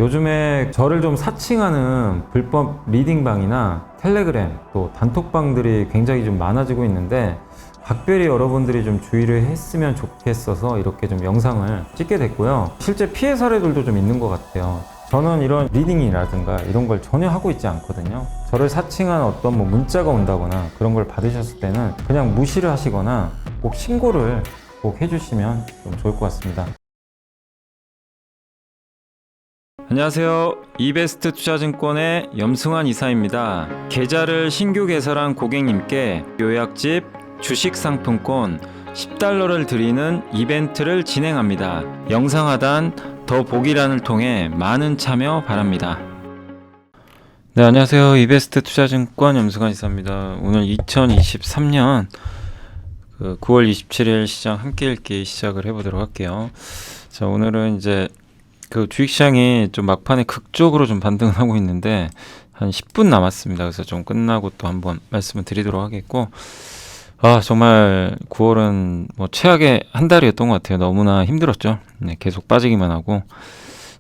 요즘에 저를 좀 사칭하는 불법 리딩방이나 텔레그램 또 단톡방들이 굉장히 좀 많아지고 있는데 각별히 여러분들이 좀 주의를 했으면 좋겠어서 이렇게 좀 영상을 찍게 됐고요. 실제 피해 사례들도 좀 있는 것 같아요. 저는 이런 리딩이라든가 이런 걸 전혀 하고 있지 않거든요. 저를 사칭한 어떤 문자가 온다거나 그런 걸 받으셨을 때는 그냥 무시를 하시거나 꼭 신고를 꼭 해주시면 좀 좋을 것 같습니다. 안녕하세요. 이베스트 투자증권의 염승환 이사입니다. 계좌를 신규 개설한 고객님께 요약집 주식 상품권 10달러를 드리는 이벤트를 진행합니다. 영상 하단 더 보기란을 통해 많은 참여 바랍니다. 네, 안녕하세요. 이베스트 투자증권 염승환 이사입니다. 오늘 2023년 9월 27일 시장 함께 읽기 시작을 해보도록 할게요. 자, 오늘은 이제 주식시장이 좀 막판에 극적으로 좀 반등을 하고 있는데 한 10분 남았습니다. 그래서 좀 끝나고 또 한번 말씀을 드리도록 하겠고, 정말 9월은 최악의 한 달이었던 것 같아요. 너무나 힘들었죠. 네, 계속 빠지기만 하고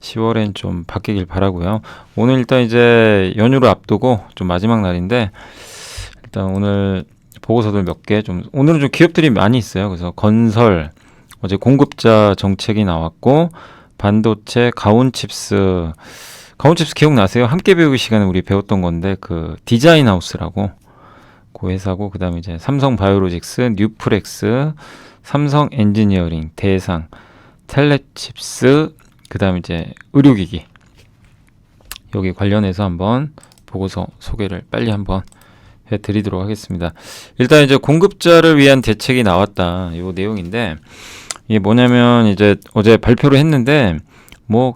10월엔 좀 바뀌길 바라고요. 오늘 일단 이제 연휴를 앞두고 좀 마지막 날인데 일단 오늘 보고서들 몇 개 오늘은 좀 기업들이 많이 있어요. 그래서 건설, 어제 공급자 정책이 나왔고, 반도체, 가온칩스 기억나세요? 함께 배우기 시간에 우리 배웠던 건데 디자인하우스라고 그 회사고, 그 다음에 이제 삼성바이오로직스, 뉴프렉스, 삼성엔지니어링, 대상, 텔레칩스, 그 다음에 이제 의료기기, 여기 관련해서 한번 보고서 소개를 빨리 한번 해드리도록 하겠습니다. 일단 이제 공급자를 위한 대책이 나왔다, 요 내용인데 이게 뭐냐면 이제 어제 발표를 했는데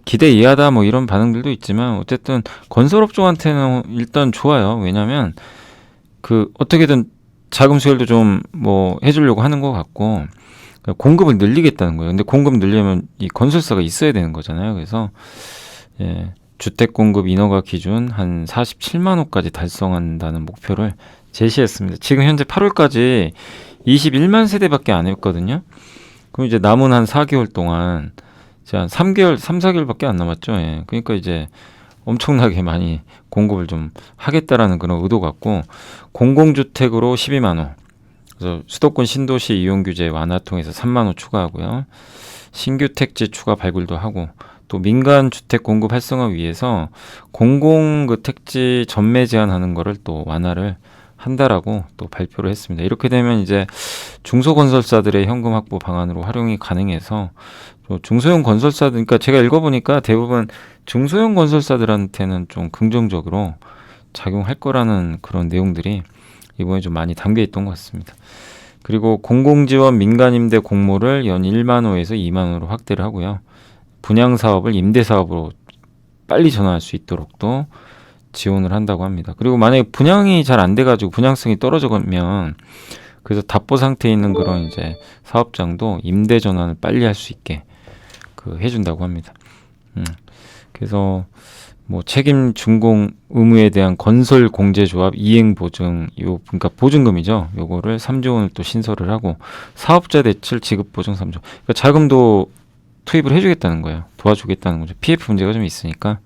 기대 이하다 이런 반응들도 있지만 어쨌든 건설업종한테는 일단 좋아요. 왜냐면 어떻게든 자금 수혈도 좀 해주려고 하는 것 같고 공급을 늘리겠다는 거예요. 근데 공급 늘리려면 이 건설사가 있어야 되는 거잖아요. 그래서 주택 공급 인허가 기준 한 47만 호까지 달성한다는 목표를 제시했습니다. 지금 현재 8월까지 21만 세대밖에 안 했거든요. 그럼 이제 남은 한 4개월 동안 한 3개월, 3, 4개월밖에 안 남았죠. 예. 그러니까 이제 엄청나게 많이 공급을 좀 하겠다라는 그런 의도 같고, 공공주택으로 12만 호, 그래서 수도권 신도시 이용 규제 완화 통해서 3만 호 추가하고요. 신규 택지 추가 발굴도 하고, 또 민간 주택 공급 활성화 위해서 공공 택지 전매 제한하는 거를 또 완화를 한다라고 또 발표를 했습니다. 이렇게 되면 이제 중소건설사들의 현금 확보 방안으로 활용이 가능해서 중소형 건설사들, 그러니까 제가 읽어보니까 대부분 중소형 건설사들한테는 좀 긍정적으로 작용할 거라는 그런 내용들이 이번에 좀 많이 담겨 있던 것 같습니다. 그리고 공공지원 민간임대 공모를 연 1만 호에서 2만 호로 확대를 하고요. 분양사업을 임대사업으로 빨리 전환할 수 있도록 또 지원을 한다고 합니다. 그리고 만약에 분양이 잘 안 돼가지고 분양성이 떨어져가면 그래서 답보 상태에 있는 그런 이제 사업장도 임대 전환을 빨리 할 수 있게 해준다고 합니다. 그래서 책임 준공 의무에 대한 건설 공제조합 이행 보증, 그러니까 보증금이죠. 요거를 3조 원을 또 신설을 하고, 사업자 대출 지급 보증 3조. 그러니까 자금도 투입을 해주겠다는 거예요. 도와주겠다는 거죠. PF 문제가 좀 있으니까.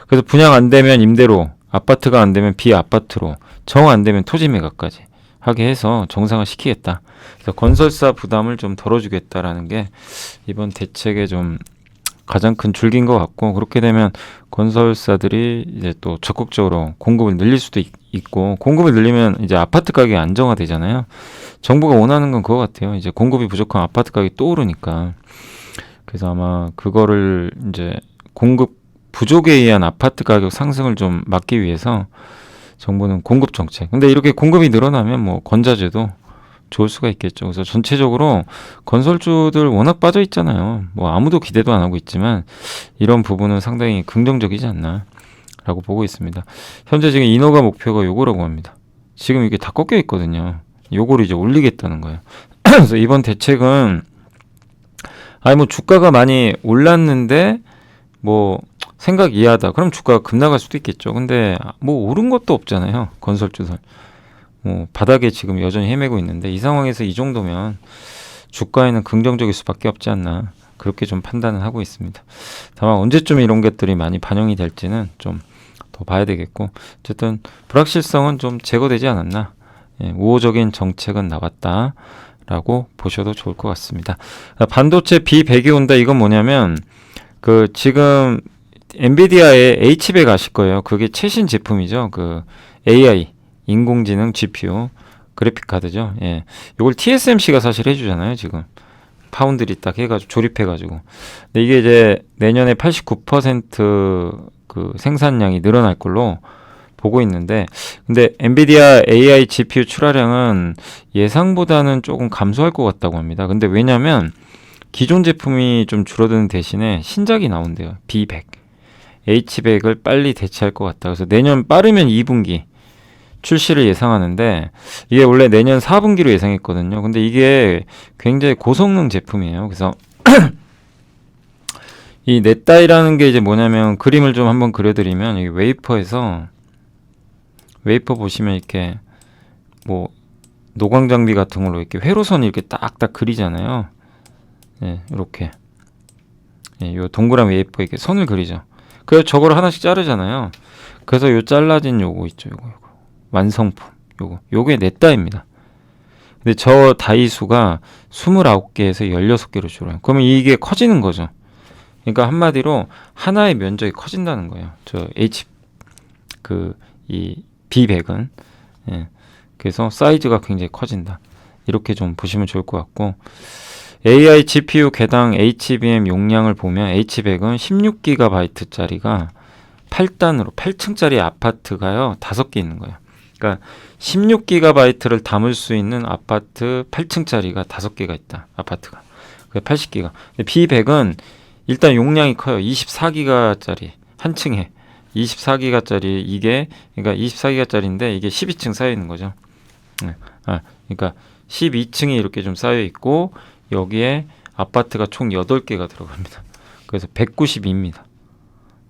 그래서 분양 안 되면 임대로, 아파트가 안 되면 비아파트로, 정 안 되면 토지 매각까지 하게 해서 정상화 시키겠다. 그래서 건설사 부담을 좀 덜어주겠다라는 게 이번 대책의 좀 가장 큰 줄기인 것 같고, 그렇게 되면 건설사들이 이제 또 적극적으로 공급을 늘릴 수도 있고, 공급을 늘리면 이제 아파트 가격이 안정화되잖아요. 정부가 원하는 건 그거 같아요. 이제 공급이 부족한 아파트 가격이 또 오르니까. 그래서 아마 그거를 이제 공급 부족에 의한 아파트 가격 상승을 좀 막기 위해서 정부는 공급 정책. 근데 이렇게 공급이 늘어나면 건자재도 좋을 수가 있겠죠. 그래서 전체적으로 건설주들 워낙 빠져 있잖아요. 아무도 기대도 안 하고 있지만 이런 부분은 상당히 긍정적이지 않나 라고 보고 있습니다. 현재 지금 인허가 목표가 요거라고 합니다. 지금 이게 다 꺾여 있거든요. 요거를 이제 올리겠다는 거예요. 그래서 이번 대책은 주가가 많이 올랐는데 생각 이하다. 그럼 주가가 급락할 수도 있겠죠. 근데 오른 것도 없잖아요. 건설주들. 바닥에 지금 여전히 헤매고 있는데 이 상황에서 이 정도면 주가에는 긍정적일 수밖에 없지 않나 그렇게 좀 판단을 하고 있습니다. 다만 언제쯤 이런 것들이 많이 반영이 될지는 좀 더 봐야 되겠고, 어쨌든 불확실성은 좀 제거되지 않았나. 예, 우호적인 정책은 나왔다라고 보셔도 좋을 것 같습니다. 반도체 B100이 온다. 이건 뭐냐면 그 지금 엔비디아의 H100 아실 거예요. 그게 최신 제품이죠. 그 AI 인공지능 GPU 그래픽 카드죠. 예, 이걸 TSMC가 사실 해주잖아요. 지금 파운드리 딱 해가지고 조립해가지고. 근데 이게 이제 내년에 89% 그 생산량이 늘어날 걸로 보고 있는데, 근데 엔비디아 AI GPU 출하량은 예상보다는 조금 감소할 것 같다고 합니다. 근데 왜냐면 기존 제품이 좀 줄어드는 대신에 신작이 나온대요. B100, H100을 빨리 대체할 것 같다. 그래서 내년 빠르면 2분기 출시를 예상하는데, 이게 원래 내년 4분기로 예상했거든요. 근데 이게 굉장히 고성능 제품이에요. 그래서 이 넷다이라는 게 이제 뭐냐면, 그림을 좀 한번 그려드리면, 여기 웨이퍼에서 웨이퍼 보시면 이렇게 뭐 노광 장비 같은 걸로 이렇게 회로선 이렇게 딱딱 그리잖아요. 예, 이렇게. 예, 요 동그란 웨이퍼 이렇게 선을 그리죠. 그래서 저거를 하나씩 자르잖아요. 그래서 요 잘라진 요거 있죠. 요거 완성품. 요게 넷다입니다. 근데 저 다이 수가 29개에서 16개로 줄어요. 그러면 이게 커지는 거죠. 그러니까 한마디로 하나의 면적이 커진다는 거예요. 저 이 B100은. 예. 그래서 사이즈가 굉장히 커진다. 이렇게 좀 보시면 좋을 것 같고, AI GPU 개당 HBM 용량을 보면 H100은 16GB짜리가 8단으로 8층짜리 아파트가요 5개 있는 거예요. 그러니까 16GB를 담을 수 있는 아파트 8층짜리가 5개가 있다. 아파트가. 그게 80기가. 근데 B100은 일단 용량이 커요. 24기가짜리 한 층에 24기가짜리 이게, 그러니까 24기가짜리인데 이게 12층 쌓여 있는 거죠. 그러니까 12층이 이렇게 좀 쌓여 있고 여기에 아파트가 총 8개가 들어갑니다. 그래서 192입니다.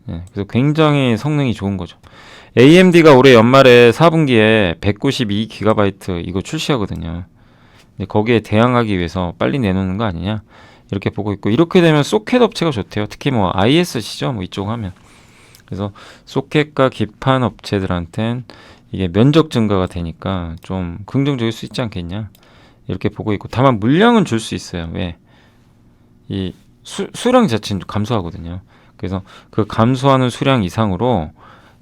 그래서 굉장히 성능이 좋은 거죠. AMD가 올해 연말에 4분기에 192GB 이거 출시하거든요. 근데 거기에 대항하기 위해서 빨리 내놓는 거 아니냐 이렇게 보고 있고, 이렇게 되면 소켓 업체가 좋대요. 특히 뭐 ISC죠, 뭐 이쪽 하면. 그래서 소켓과 기판 업체들한텐 이게 면적 증가가 되니까 좀 긍정적일 수 있지 않겠냐 이렇게 보고 있고, 다만 물량은 줄 수 있어요. 왜? 이 수량 자체는 감소하거든요. 그래서 그 감소하는 수량 이상으로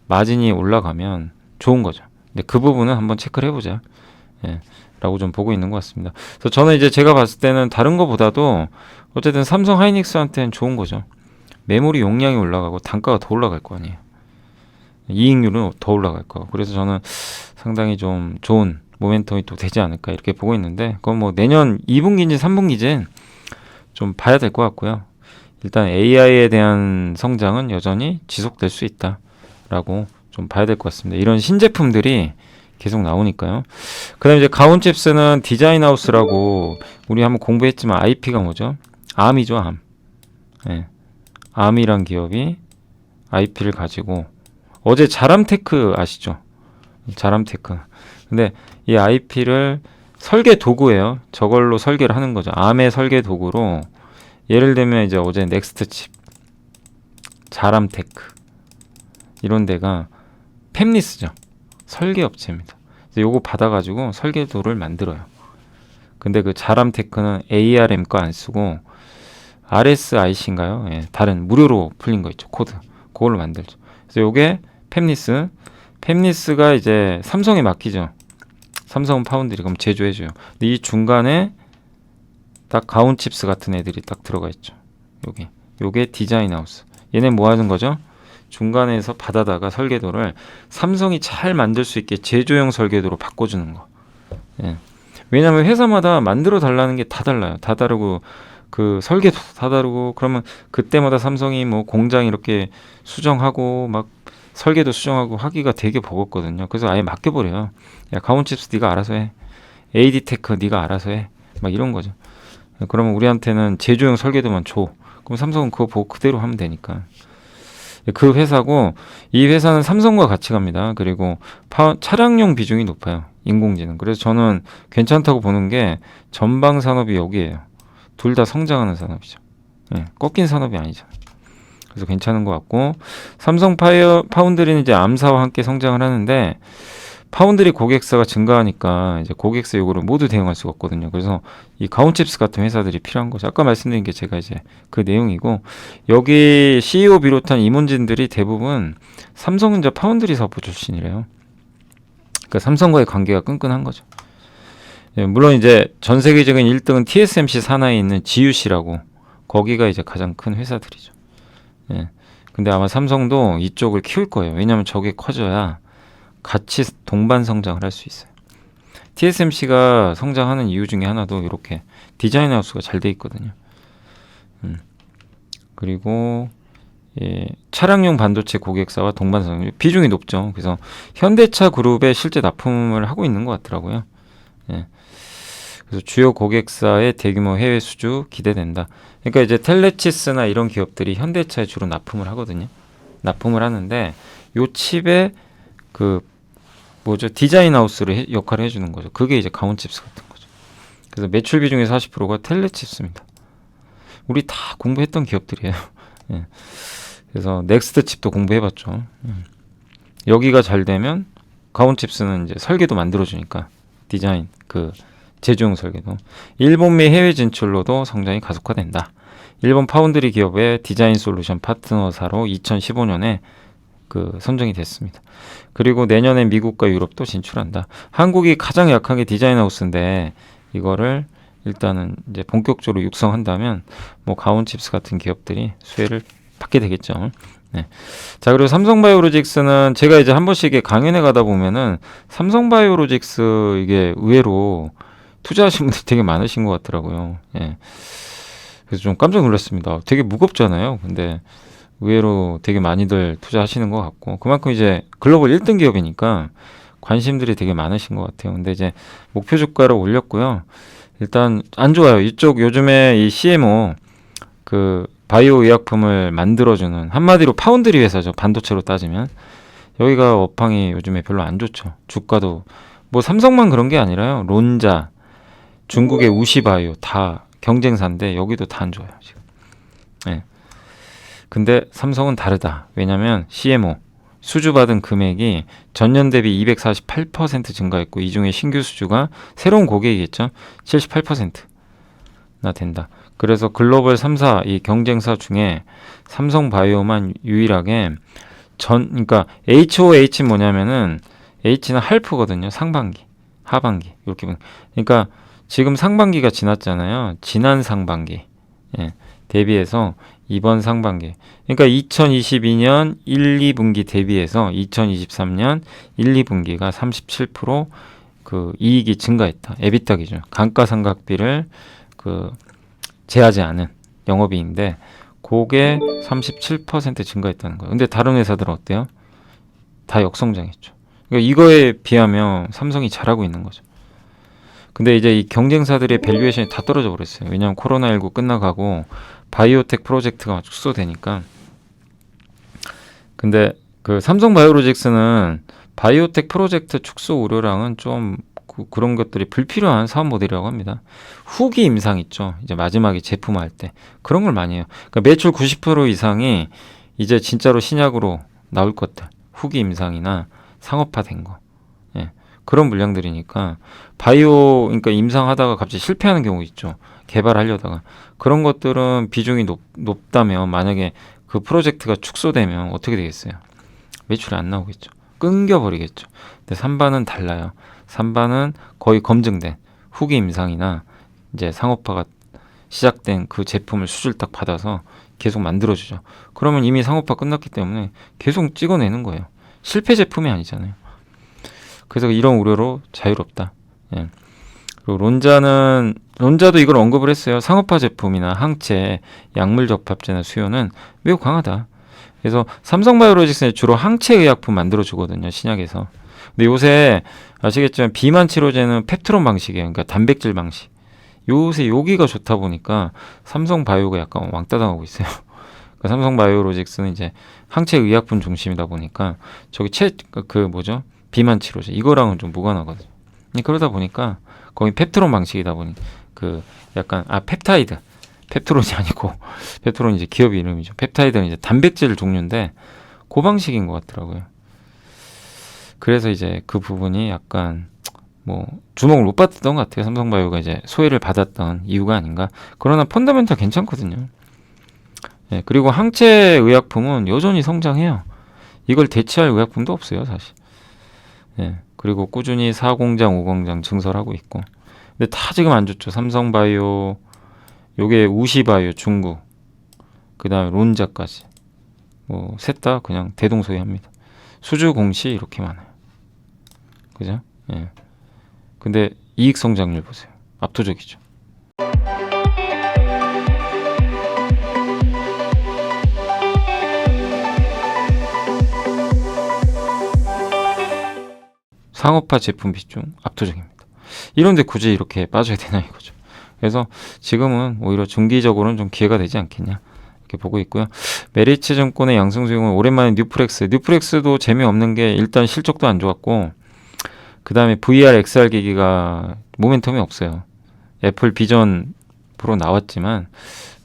마진이 올라가면 좋은 거죠. 근데 그 부분은 한번 체크를 해보자. 예, 라고 좀 보고 있는 것 같습니다. 그래서 저는 이제 제가 봤을 때는 다른 거보다도 어쨌든 삼성 하이닉스한테는 좋은 거죠. 메모리 용량이 올라가고 단가가 더 올라갈 거 아니에요. 이익률은 더 올라갈 거고. 그래서 저는 상당히 좀 좋은 모멘텀이 또 되지 않을까 이렇게 보고 있는데, 그건 뭐 내년 2분기인지 3분기인지 좀 봐야 될 것 같고요. 일단 AI에 대한 성장은 여전히 지속될 수 있다라고 좀 봐야 될 것 같습니다. 이런 신제품들이 계속 나오니까요. 그 다음에 이제 가온칩스는 디자인하우스라고 우리 한번 공부했지만 IP가 뭐죠? 암이죠, 암. 예. 암이란 기업이 IP를 가지고, 어제 자람테크 아시죠? 자람테크. 근데 이 IP를 설계 도구예요. 저걸로 설계를 하는 거죠. 암의 설계 도구로, 예를 들면 이제 어제 넥스트칩, 자람테크 이런 데가 팹리스죠. 설계 업체입니다. 요거 받아가지고 설계도를 만들어요. 근데 그 자람테크는 ARM 거 안 쓰고 RSIC인가요? 예, 다른 무료로 풀린 거 있죠. 코드. 그걸로 만들죠. 그래서 요게 팹리스가 이제 삼성에 맡기죠. 삼성은 파운드리, 그럼 제조해줘요. 근데 이 중간에 딱 가온칩스 같은 애들이 딱 들어가 있죠. 요게 디자인하우스. 얘네 뭐 하는 거죠? 중간에서 받아다가 설계도를 삼성이 잘 만들 수 있게 제조용 설계도로 바꿔주는 거. 예. 왜냐면 회사마다 만들어 달라는 게 다 달라요. 다 다르고 그 설계도 다 다르고, 그러면 그때마다 삼성이 뭐 공장 이렇게 수정하고 막 설계도 수정하고 하기가 되게 버겁거든요. 그래서 아예 맡겨버려요. 야, 가온칩스 네가 알아서 해. AD테크 네가 알아서 해. 막 이런 거죠. 그러면 우리한테는 제조용 설계도만 줘. 그럼 삼성은 그거 보고 그대로 하면 되니까. 그 회사고, 이 회사는 삼성과 같이 갑니다. 그리고 차량용 비중이 높아요. 인공지능. 그래서 저는 괜찮다고 보는 게 전방 산업이 여기에요. 둘 다 성장하는 산업이죠. 예, 꺾인 산업이 아니잖아요. 그래서 괜찮은 것 같고, 삼성 파운드리는 이제 암사와 함께 성장을 하는데, 파운드리 고객사가 증가하니까 이제 고객사 요구를 모두 대응할 수가 없거든요. 그래서 이 가온칩스 같은 회사들이 필요한 거죠. 아까 말씀드린 게 제가 이제 그 내용이고, 여기 CEO 비롯한 임원진들이 대부분 삼성전자 파운드리 사업부 출신이래요. 그러니까 삼성과의 관계가 끈끈한 거죠. 예, 물론 이제 전 세계적인 1등은 TSMC 산하에 있는 GUC라고, 거기가 이제 가장 큰 회사들이죠. 예. 근데 아마 삼성도 이쪽을 키울 거예요. 왜냐하면 저게 커져야 같이 동반 성장을 할 수 있어요. TSMC가 성장하는 이유 중에 하나도 이렇게 디자인 하우스가 잘 돼 있거든요. 그리고 예, 차량용 반도체 고객사와 동반 성장 비중이 높죠. 그래서 현대차 그룹에 실제 납품을 하고 있는 것 같더라고요. 예. 그래서 주요 고객사의 대규모 해외 수주 기대된다. 그러니까 이제 텔레치스나 이런 기업들이 현대차에 주로 납품을 하거든요. 납품을 하는데 요 칩에 그 뭐죠, 디자인 하우스를 역할을 해주는 거죠. 그게 이제 가온칩스 같은 거죠. 그래서 매출 비중의 40%가 텔레칩스입니다. 우리 다 공부했던 기업들이에요. 예. 그래서 넥스트 칩도 공부해봤죠. 여기가 잘 되면 가온칩스는 이제 설계도 만들어주니까 디자인 그 제조용 설계도. 일본 미 해외 진출로도 성장이 가속화된다. 일본 파운드리 기업의 디자인 솔루션 파트너사로 2015년에 그 선정이 됐습니다. 그리고 내년에 미국과 유럽도 진출한다. 한국이 가장 약한 게 디자인 하우스인데 이거를 일단은 이제 본격적으로 육성한다면 뭐 가온칩스 같은 기업들이 수혜를 받게 되겠죠. 네. 자, 그리고 삼성바이오로직스는 제가 이제 한 번씩 강연에 가다 보면은 삼성바이오로직스 이게 의외로 투자하신 분들 되게 많으신 것 같더라고요. 예. 그래서 좀 깜짝 놀랐습니다. 되게 무겁잖아요. 근데 의외로 되게 많이들 투자하시는 것 같고, 그만큼 이제 글로벌 1등 기업이니까 관심들이 되게 많으신 것 같아요. 근데 이제 목표 주가를 올렸고요. 일단 안 좋아요. 이쪽 요즘에 이 CMO 그 바이오 의약품을 만들어주는, 한마디로 파운드리 회사죠. 반도체로 따지면 여기가 업황이 요즘에 별로 안 좋죠. 주가도 뭐 삼성만 그런 게 아니라요. 론자, 중국의 우시바이오 다 경쟁사인데 여기도 다 안 좋아요 지금. 네. 근데 삼성은 다르다. 왜냐면 CMO 수주받은 금액이 전년 대비 248% 증가했고, 이 중에 신규 수주가 새로운 고객이겠죠. 78%나 된다. 그래서 글로벌 3사 이 경쟁사 중에 삼성바이오만 유일하게 그러니까 HOH는 뭐냐면은 H는 할프거든요. 상반기, 하반기 이렇게 보면. 그러니까 지금 상반기가 지났잖아요. 지난 상반기 대비해서 이번 상반기, 그러니까 2022년 1, 2분기 대비해서 2023년 1, 2분기가 37% 이익이 증가했다. 에비타 기준 감가상각비를 제하지 않은 영업이익인데 그게 37% 증가했다는 거예요. 근데 다른 회사들은 어때요? 다 역성장했죠. 그러니까 이거에 비하면 삼성이 잘하고 있는 거죠. 근데 이제 이 경쟁사들의 밸류에이션이 다 떨어져 버렸어요. 왜냐하면 코로나19 끝나가고 바이오텍 프로젝트가 축소되니까. 근데 그 삼성바이오로직스는 바이오텍 프로젝트 축소 우려랑은 좀 그런 것들이 불필요한 사업 모델이라고 합니다. 후기 임상 있죠. 이제 마지막에 제품화할 때 그런 걸 많이 해요. 그러니까 매출 90% 이상이 이제 진짜로 신약으로 나올 것들, 후기 임상이나 상업화된 거, 그런 물량들이니까 그러니까 임상하다가 갑자기 실패하는 경우 있죠. 개발하려다가. 그런 것들은 비중이 높다면 만약에 그 프로젝트가 축소되면 어떻게 되겠어요? 매출이 안 나오겠죠. 끊겨버리겠죠. 근데 3반은 달라요. 3반은 거의 검증된 후기 임상이나 이제 상업화가 시작된 그 제품을 수주를 딱 받아서 계속 만들어주죠. 그러면 이미 상업화 끝났기 때문에 계속 찍어내는 거예요. 실패 제품이 아니잖아요. 그래서 이런 우려로 자유롭다. 예. 그리고 론자도 이걸 언급을 했어요. 상업화 제품이나 항체, 약물 접합제나 수요는 매우 강하다. 그래서 삼성바이오로직스는 주로 항체 의약품 만들어주거든요. 신약에서. 근데 요새 아시겠지만 비만 치료제는 펩트론 방식이에요. 그러니까 단백질 방식. 요새 여기가 좋다 보니까 삼성바이오가 약간 왕따당하고 있어요. 그러니까 삼성바이오로직스는 이제 항체 의약품 중심이다 보니까 저기 비만 치료제 이거랑은 좀 무관하거든요. 그러다 보니까 거기 펩트론 방식이다 보니 약간 펩타이드 펩토론이 아니고 펩토론이 이제 기업 이름이죠. 펩타이드는 이제 단백질 종류인데 그 방식인 것 같더라고요. 그래서 이제 그 부분이 약간 뭐 주목을 못 받았던 것 같아요. 삼성바이오가 이제 소외를 받았던 이유가 아닌가. 그러나 펀더멘탈 괜찮거든요. 예, 그리고 항체 의약품은 여전히 성장해요. 이걸 대체할 의약품도 없어요, 사실. 예, 그리고 꾸준히 4공장, 5공장 증설하고 있고. 근데 다 지금 안 좋죠. 삼성바이오, 요게 우시바이오 중국, 그 다음에 론자까지. 뭐 셋 다 그냥 대동소이합니다. 수주 공시 이렇게 많아요. 그죠? 예. 근데 이익 성장률 보세요. 압도적이죠. 상업화 제품 비중 압도적입니다. 이런데 굳이 이렇게 빠져야 되나 이거죠. 그래서 지금은 오히려 중기적으로는 좀 기회가 되지 않겠냐 이렇게 보고 있고요. 메리츠증권의 양승수용은 오랜만에 뉴프렉스도 재미없는 게 일단 실적도 안 좋았고 그 다음에 VR, XR 기기가 모멘텀이 없어요. 애플 비전 프로 나왔지만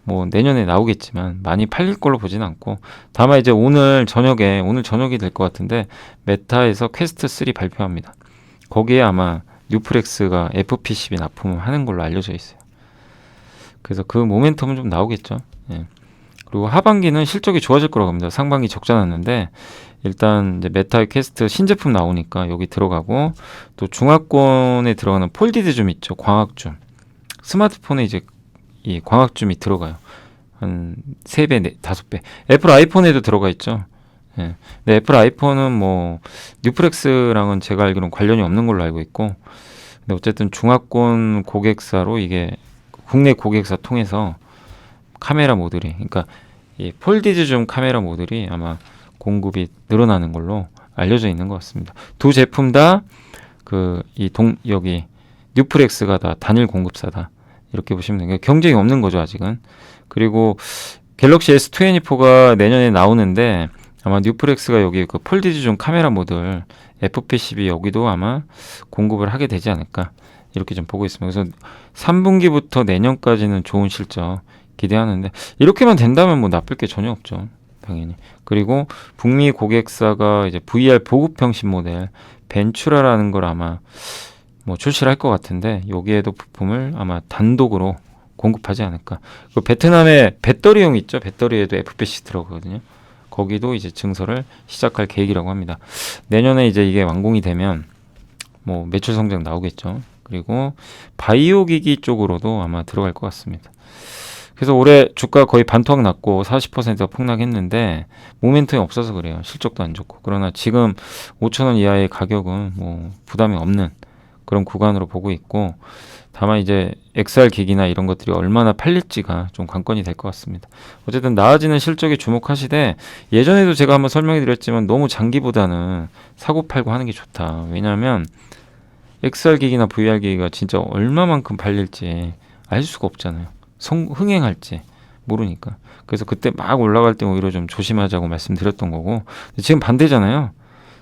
뭐 내년에 나오겠지만 많이 팔릴 걸로 보진 않고 다만 이제 오늘 저녁이 될 것 같은데 메타에서 퀘스트 3 발표합니다. 거기에 아마 뉴프렉스가 FP12 납품을 하는 걸로 알려져 있어요. 그래서 그 모멘텀은 좀 나오겠죠. 예. 그리고 하반기는 실적이 좋아질 거라고 합니다. 상반기 적자 났는데 일단 이제 메타의 퀘스트 신제품 나오니까 여기 들어가고 또 중화권에 들어가는 폴디드 줌 있죠. 광학줌. 스마트폰에 이제 이 광학줌이 들어가요. 한 3배, 5배. 애플 아이폰에도 들어가 있죠. 예. 근데 애플 아이폰은 뭐 뉴프렉스랑은 제가 알기로는 관련이 없는 걸로 알고 있고 근데 어쨌든 중화권 고객사로 이게 국내 고객사 통해서 카메라 모듈이 그러니까 이 폴디즈 줌 카메라 모듈이 아마 공급이 늘어나는 걸로 알려져 있는 것 같습니다. 두 제품 다 여기 뉴프렉스가 다 단일 공급사다. 이렇게 보시면 돼요. 경쟁이 없는 거죠, 아직은. 그리고 갤럭시 S24가 내년에 나오는데 아마 뉴프렉스가 여기 그 폴디즈 줌 카메라 모듈 FP12 여기도 아마 공급을 하게 되지 않을까 이렇게 좀 보고 있습니다. 그래서 3분기부터 내년까지는 좋은 실적 기대하는데 이렇게만 된다면 뭐 나쁠 게 전혀 없죠. 당연히. 그리고 북미 고객사가 이제 VR 보급형 신모델 벤츄라라는 걸 아마 뭐 출시를 할 것 같은데 여기에도 부품을 아마 단독으로 공급하지 않을까. 그 베트남의 배터리용 있죠. 배터리에도 FP10 들어가거든요. 거기도 이제 증설을 시작할 계획이라고 합니다. 내년에 이제 이게 완공이 되면 뭐 매출 성장 나오겠죠. 그리고 바이오 기기 쪽으로도 아마 들어갈 것 같습니다. 그래서 올해 주가 거의 반토막 났고 40%가 폭락했는데 모멘텀이 없어서 그래요. 실적도 안 좋고. 그러나 지금 5,000원 이하의 가격은 뭐 부담이 없는 그런 구간으로 보고 있고 다만 이제 XR 기기나 이런 것들이 얼마나 팔릴지가 좀 관건이 될 것 같습니다. 어쨌든 나아지는 실적에 주목하시되 예전에도 제가 한번 설명해 드렸지만 너무 장기보다는 사고 팔고 하는 게 좋다. 왜냐하면 XR 기기나 VR 기기가 진짜 얼마만큼 팔릴지 알 수가 없잖아요. 흥행할지 모르니까. 그래서 그때 막 올라갈 때 오히려 좀 조심하자고 말씀드렸던 거고 지금 반대잖아요.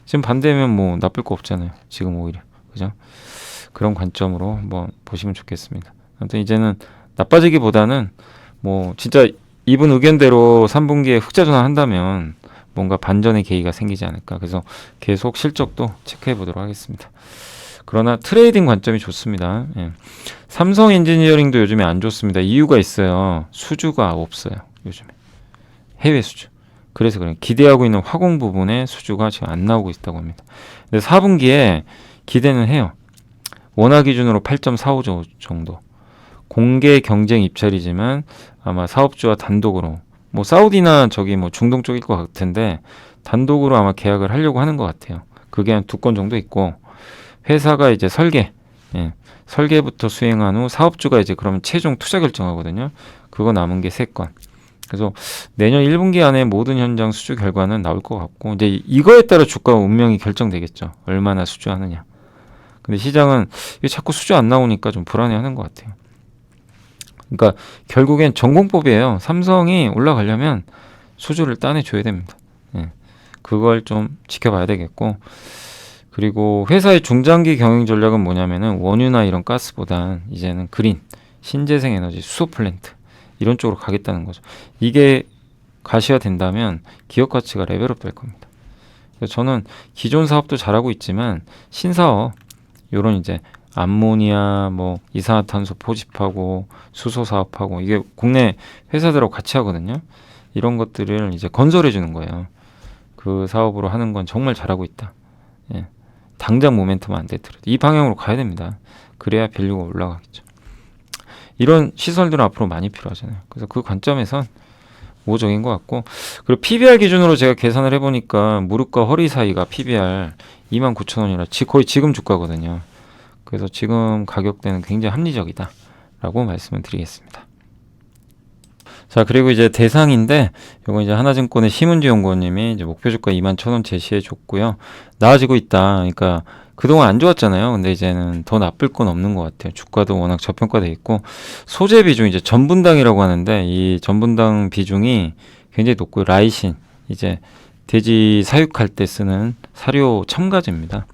지금 반대면 뭐 나쁠 거 없잖아요. 지금 오히려. 그죠? 그런 관점으로 한번 보시면 좋겠습니다. 아무튼 이제는 나빠지기보다는 뭐 진짜 이분 의견대로 3분기에 흑자 전환한다면 뭔가 반전의 계기가 생기지 않을까. 그래서 계속 실적도 체크해 보도록 하겠습니다. 그러나 트레이딩 관점이 좋습니다. 예. 삼성 엔지니어링도 요즘에 안 좋습니다. 이유가 있어요. 수주가 없어요. 요즘에. 해외 수주. 그래서 그래요. 기대하고 있는 화공 부분의 수주가 지금 안 나오고 있다고 합니다. 근데 4분기에 기대는 해요. 원화 기준으로 8.45조 정도. 공개 경쟁 입찰이지만 아마 사업주와 단독으로 뭐 사우디나 저기 뭐 중동 쪽일 것 같은데 단독으로 아마 계약을 하려고 하는 것 같아요. 그게 한 2건 정도 있고 회사가 이제 설계부터 수행한 후 사업주가 이제 그러면 최종 투자 결정하거든요. 그거 남은 게 3건. 그래서 내년 1분기 안에 모든 현장 수주 결과는 나올 것 같고 이제 이거에 따라 주가 운명이 결정되겠죠. 얼마나 수주하느냐. 근데 시장은 이게 자꾸 수주 안 나오니까 좀 불안해하는 것 같아요. 그러니까 결국엔 전공법이에요. 삼성이 올라가려면 수주를 따내줘야 됩니다. 예. 그걸 좀 지켜봐야 되겠고 그리고 회사의 중장기 경영 전략은 뭐냐면은 원유나 이런 가스보단 이제는 그린, 신재생 에너지, 수소 플랜트 이런 쪽으로 가겠다는 거죠. 이게 가시화 된다면 기업 가치가 레벨업 될 겁니다. 그래서 저는 기존 사업도 잘하고 있지만 신사업 요런 이제 암모니아 뭐 이산화탄소 포집하고 수소 사업하고 이게 국내 회사들하고 같이 하거든요. 이런 것들을 이제 건설해 주는 거예요. 그 사업으로 하는 건 정말 잘하고 있다. 예. 당장 모멘텀 안 되더라도 이 방향으로 가야 됩니다. 그래야 밸류가 올라가겠죠. 이런 시설들은 앞으로 많이 필요하잖아요. 그래서 그 관점에선 우호적인 것 같고, 그리고 PBR 기준으로 제가 계산을 해보니까 무릎과 허리 사이가 PBR 29,000원이라 거의 지금 주가거든요. 그래서 지금 가격대는 굉장히 합리적이다 라고 말씀을 드리겠습니다. 자, 그리고 이제 대상인데 요거 이제 하나증권의 심은지 연구원님이 이제 목표 주가 21,000원 제시해 줬고요. 나아지고 있다. 그러니까 그동안 안 좋았잖아요. 근데 이제는 더 나쁠 건 없는 것 같아요. 주가도 워낙 저평가돼 있고, 소재 비중 이제 전분당이라고 하는데 이 전분당 비중이 굉장히 높고요. 라이신 이제 돼지 사육할 때 쓰는 사료 첨가제입니다.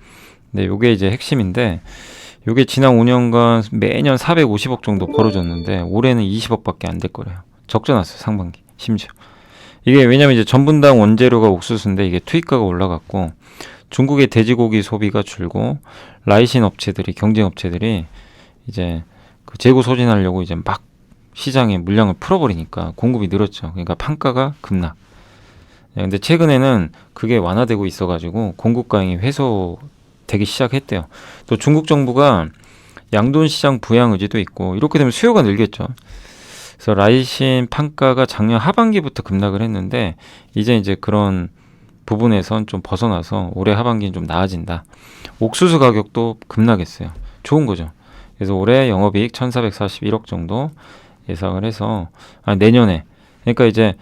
근데 요게 이제 핵심인데, 요게 지난 5년간 매년 450억 정도 벌어졌는데 올해는 20억밖에 안 될 거래요. 적져놨어요. 상반기 심지어. 이게 왜냐면 이제 전분당 원재료가 옥수수인데 이게 투입가가 올라갔고, 중국의 돼지고기 소비가 줄고, 라이신 업체들이, 경쟁 업체들이 이제 그 재고 소진하려고 이제 막 시장에 물량을 풀어버리니까 공급이 늘었죠. 그러니까 판가가 급락. 근데 최근에는 그게 완화되고 있어가지고 공급 과잉이 해소되기 시작했대요. 또 중국 정부가 양돈 시장 부양 의지도 있고, 이렇게 되면 수요가 늘겠죠. 그래서 라이신 판가가 작년 하반기부터 급락을 했는데 이제 그런 부분에선 좀 벗어나서 올해 하반기는 좀 나아진다. 옥수수 가격도 급락했어요. 좋은 거죠. 그래서 올해 영업이익 1,441억 정도 예상을 해서 내년에, 그러니까 이제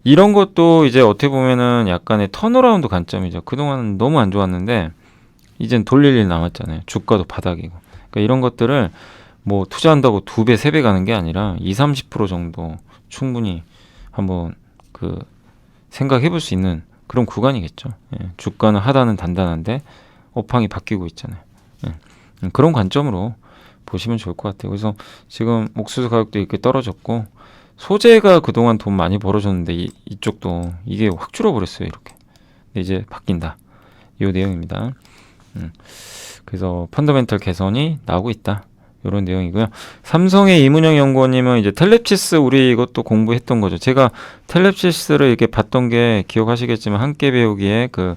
이런 것도 이제 어떻게 보면은 약간의 턴어라운드 관점이죠. 그동안 너무 안 좋았는데 이젠 돌릴 일 남았잖아요. 주가도 바닥이고. 그러니까 이런 것들을 뭐 투자한다고 2배, 3배 가는 게 아니라 20-30% 정도 충분히 한번 그 생각해 볼 수 있는 그런 구간이겠죠. 예, 주가는 하단은 단단한데 업황이 바뀌고 있잖아요. 예, 그런 관점으로 보시면 좋을 것 같아요. 그래서 지금 옥수수 가격도 이렇게 떨어졌고, 소재가 그동안 돈 많이 벌어졌는데 이쪽도 이게 확 줄어버렸어요. 이렇게. 근데 이제 바뀐다. 이 내용입니다. 그래서 펀더멘털 개선이 나오고 있다. 이런 내용이고요. 삼성의 이문영 연구원님은 이제 텔렙시스, 우리 이것도 공부했던 거죠. 제가 텔렙시스를 이렇게 봤던 게 기억하시겠지만 함께 배우기에 그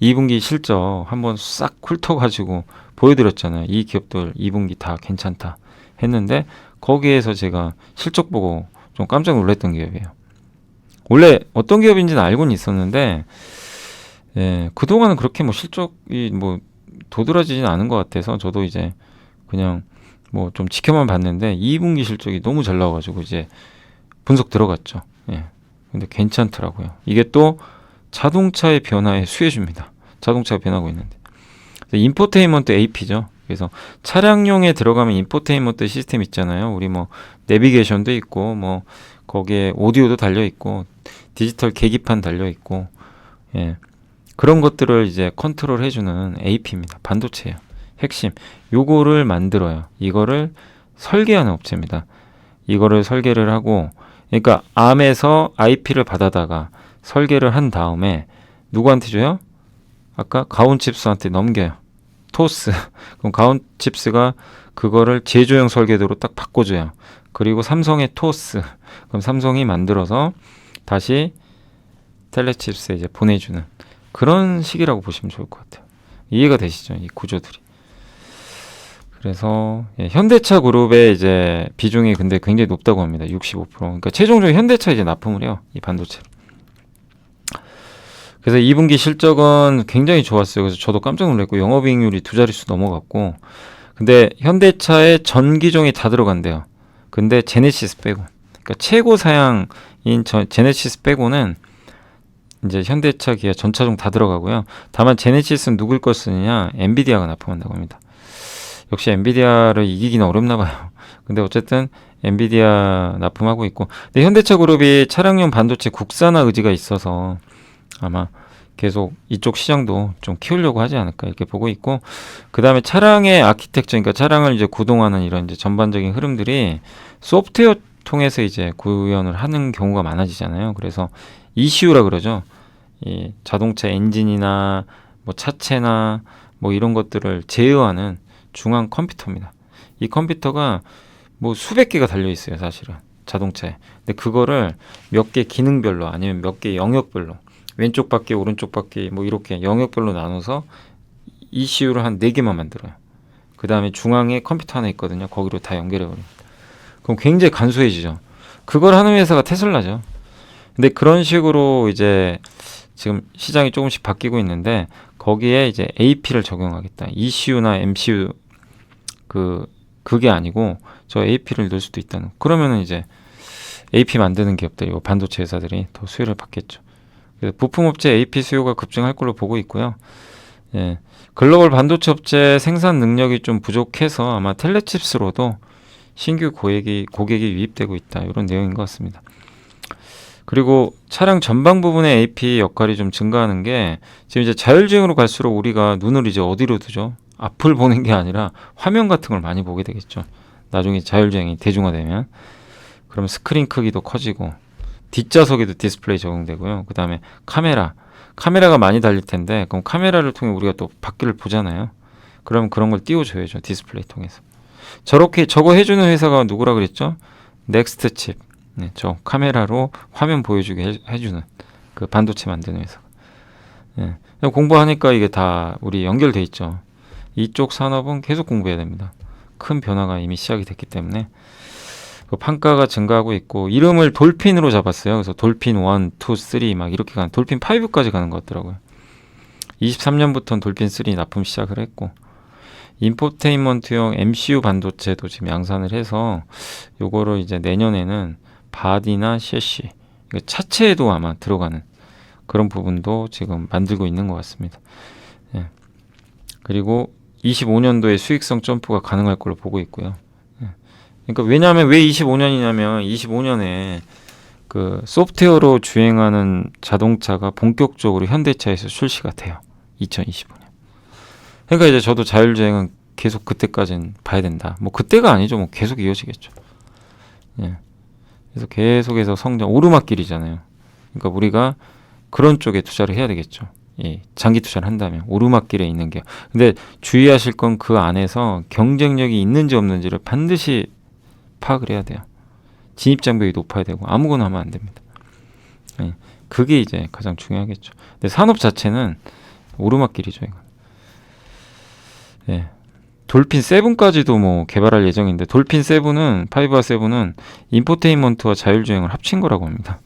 2분기 실적 한번 싹 훑어가지고 보여드렸잖아요. 이 기업들 2분기 다 괜찮다 했는데 거기에서 제가 실적 보고 좀 깜짝 놀랐던 기업이에요. 원래 어떤 기업인지는 알고는 있었는데, 예, 그동안은 그렇게 뭐 실적이 뭐 도드라지진 않은 것 같아서 저도 이제 그냥 뭐 좀 지켜만 봤는데 2분기 실적이 너무 잘 나와가지고 이제 분석 들어갔죠. 예. 근데 괜찮더라고요. 이게 또 자동차의 변화에 수혜줍니다. 자동차가 변하고 있는데. 인포테인먼트 AP죠. 그래서 차량용에 들어가면 인포테인먼트 시스템 있잖아요. 우리 뭐 내비게이션도 있고, 뭐 거기에 오디오도 달려 있고, 디지털 계기판 달려 있고, 예. 그런 것들을 이제 컨트롤 해주는 AP입니다. 반도체예요. 핵심. 요거를 만들어요. 이거를 설계하는 업체입니다. 이거를 설계를 하고, 그러니까 암에서 IP를 받아다가 설계를 한 다음에 누구한테 줘요? 아까 가온칩스한테 넘겨요. 토스. 그럼 가온칩스가 그거를 제조용 설계도로 딱 바꿔줘요. 그리고 삼성의 토스. 그럼 삼성이 만들어서 다시 텔레칩스에 이제 보내주는 그런 식이라고 보시면 좋을 것 같아요. 이해가 되시죠? 이 구조들이. 그래서 예, 현대차 그룹의 이제 비중이 근데 굉장히 높다고 합니다. 65%. 그러니까 최종적으로 현대차 이제 납품을 해요. 이 반도체를. 그래서 2분기 실적은 굉장히 좋았어요. 그래서 저도 깜짝 놀랐고 영업이익률이 2자릿수 넘어갔고, 근데 현대차의 전 기종이 다 들어간대요. 근데 제네시스 빼고, 그러니까 최고 사양인 제네시스 빼고는 이제 현대차, 기아, 전차종 다 들어가고요. 다만 제네시스는 누굴 거 쓰느냐? 엔비디아가 납품한다고 합니다. 역시 엔비디아를 이기기는 어렵나 봐요. 근데 어쨌든 엔비디아 납품하고 있고, 근데 현대차 그룹이 차량용 반도체 국산화 의지가 있어서 아마 계속 이쪽 시장도 좀 키우려고 하지 않을까 이렇게 보고 있고, 그 다음에 차량의 아키텍처, 그러니까 차량을 이제 구동하는 이런 이제 전반적인 흐름들이 소프트웨어 통해서 이제 구현을 하는 경우가 많아지잖아요. 그래서 ECU라 그러죠. 이 자동차 엔진이나 뭐 차체나 뭐 이런 것들을 제어하는 중앙 컴퓨터입니다. 이 컴퓨터가 뭐 수백 개가 달려 있어요, 사실은 자동차에. 근데 그거를 몇 개 기능별로 아니면 몇 개 영역별로 왼쪽 바퀴, 오른쪽 바퀴 뭐 이렇게 영역별로 나눠서 ECU를 한 4개만 만들어요. 그 다음에 중앙에 컴퓨터 하나 있거든요. 거기로 다 연결해버립니다. 그럼 굉장히 간소해지죠. 그걸 하는 회사가 테슬라죠. 근데 그런 식으로 이제 지금 시장이 조금씩 바뀌고 있는데 거기에 이제 AP를 적용하겠다. ECU나 MCU 그게 아니고 저 AP를 넣을 수도 있다는. 그러면은 이제 AP 만드는 기업들이 반도체 회사들이 더 수요를 받겠죠. 그래서 부품업체 AP 수요가 급증할 걸로 보고 있고요. 예. 글로벌 반도체 업체 생산 능력이 좀 부족해서 아마 텔레칩스로도 신규 고객이 유입되고 있다. 이런 내용인 것 같습니다. 그리고 차량 전방 부분의 AP 역할이 좀 증가하는 게 지금 이제 자율주행으로 갈수록 우리가 눈을 이제 어디로 두죠? 앞을 보는 게 아니라 화면 같은 걸 많이 보게 되겠죠. 나중에 자율주행이 대중화되면. 그럼 스크린 크기도 커지고 뒷좌석에도 디스플레이 적용되고요. 그 다음에 카메라가 많이 달릴 텐데 그럼 카메라를 통해 우리가 또 밖을 보잖아요. 그럼 그런 걸 띄워줘야죠. 디스플레이 통해서. 저거 해주는 회사가 누구라 그랬죠? 넥스트칩. 네, 저 카메라로 화면 보여주게 해주는 그 반도체 만드는 회사. 네, 공부하니까 이게 다 우리 연결돼 있죠. 이쪽 산업은 계속 공부해야 됩니다. 큰 변화가 이미 시작이 됐기 때문에 그 판가가 증가하고 있고 이름을 돌핀으로 잡았어요. 그래서 돌핀 1, 2, 3 막 이렇게 가는 돌핀 5까지 가는 것 같더라고요. 23년부터는 돌핀 3 납품 시작을 했고 인포테인먼트용 MCU 반도체도 지금 양산을 해서 요거를 이제 내년에는 바디나 셰시 차체에도 아마 들어가는 그런 부분도 지금 만들고 있는 것 같습니다. 예. 그리고 25년도에 수익성 점프가 가능할 걸로 보고 있고요. 예. 그러니까 왜냐하면 왜 25년이냐면 25년에 그 소프트웨어로 주행하는 자동차가 본격적으로 현대차에서 출시가 돼요. 2025년. 그러니까 이제 저도 자율주행은 계속 그때까지는 봐야 된다. 뭐 그때가 아니죠. 뭐 계속 이어지겠죠. 예. 그래서 계속해서 성장, 오르막길이잖아요. 그러니까 우리가 그런 쪽에 투자를 해야 되겠죠. 예, 장기 투자를 한다면 오르막길에 있는 게. 근데 주의하실 건 그 안에서 경쟁력이 있는지 없는지를 반드시 파악을 해야 돼요. 진입 장벽이 높아야 되고 아무거나 하면 안 됩니다. 예, 그게 이제 가장 중요하겠죠. 근데 산업 자체는 오르막길이죠. 이건. 예. 돌핀 7까지도 뭐 개발할 예정인데 돌핀 5는 5와 7은 인포테인먼트와 자율주행을 합친 거라고 합니다.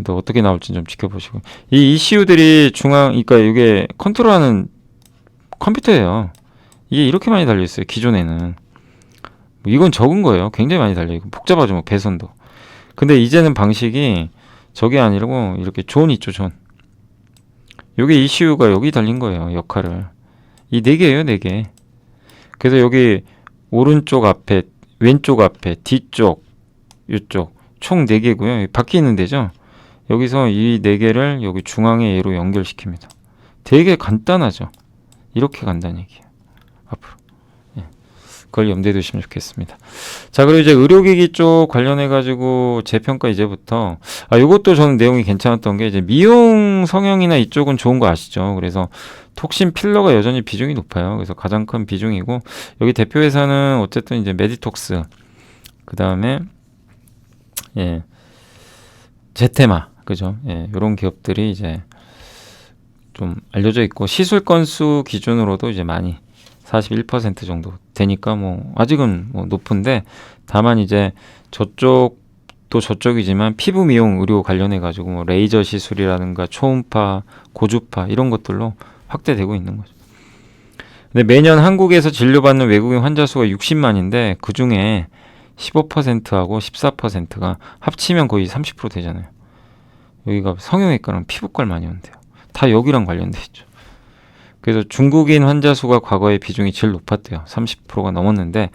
또 어떻게 나올지 좀 지켜보시고 이 ECU들이 그러니까 이게 컨트롤하는 컴퓨터예요. 이게 이렇게 많이 달려 있어요. 기존에는 이건 적은 거예요. 굉장히 많이 달려 있고 복잡하죠. 뭐 배선도. 근데 이제는 방식이 저게 아니고 이렇게 존 있죠. 존. 요게 ECU가 여기 달린 거예요. 역할을. 이 4개예요. 4개. 그래서 여기 오른쪽 앞에, 왼쪽 앞에, 뒤쪽, 이쪽 총 4개고요. 바퀴 있는 데죠. 여기서 이 4개를 여기 중앙에 얘로 연결시킵니다. 되게 간단하죠. 이렇게 간단한 얘기예요. 앞으로. 예. 그걸 염두에 두시면 좋겠습니다. 자, 그리고 이제 의료기기 쪽 관련해가지고 재평가 이제부터, 요것도 저는 내용이 괜찮았던 게 이제 미용 성형이나 이쪽은 좋은 거 아시죠? 그래서 톡신 필러가 여전히 비중이 높아요. 그래서 가장 큰 비중이고 여기 대표 회사는 어쨌든 이제 메디톡스 그 다음에 예 제테마 그죠? 예 이런 기업들이 이제 좀 알려져 있고 시술 건수 기준으로도 이제 많이 41% 정도 되니까 뭐 아직은 뭐 높은데 다만 이제 저쪽도 저쪽이지만 피부 미용 의료 관련해 가지고 뭐 레이저 시술이라든가 초음파, 고주파 이런 것들로 확대되고 있는 거죠. 근데 매년 한국에서 진료받는 외국인 환자 수가 60만인데 그 중에 15%하고 14%가 합치면 거의 30% 되잖아요. 여기가 성형외과랑 피부과를 많이 온대요. 다 여기랑 관련돼 있죠. 그래서 중국인 환자 수가 과거에 비중이 제일 높았대요. 30%가 넘었는데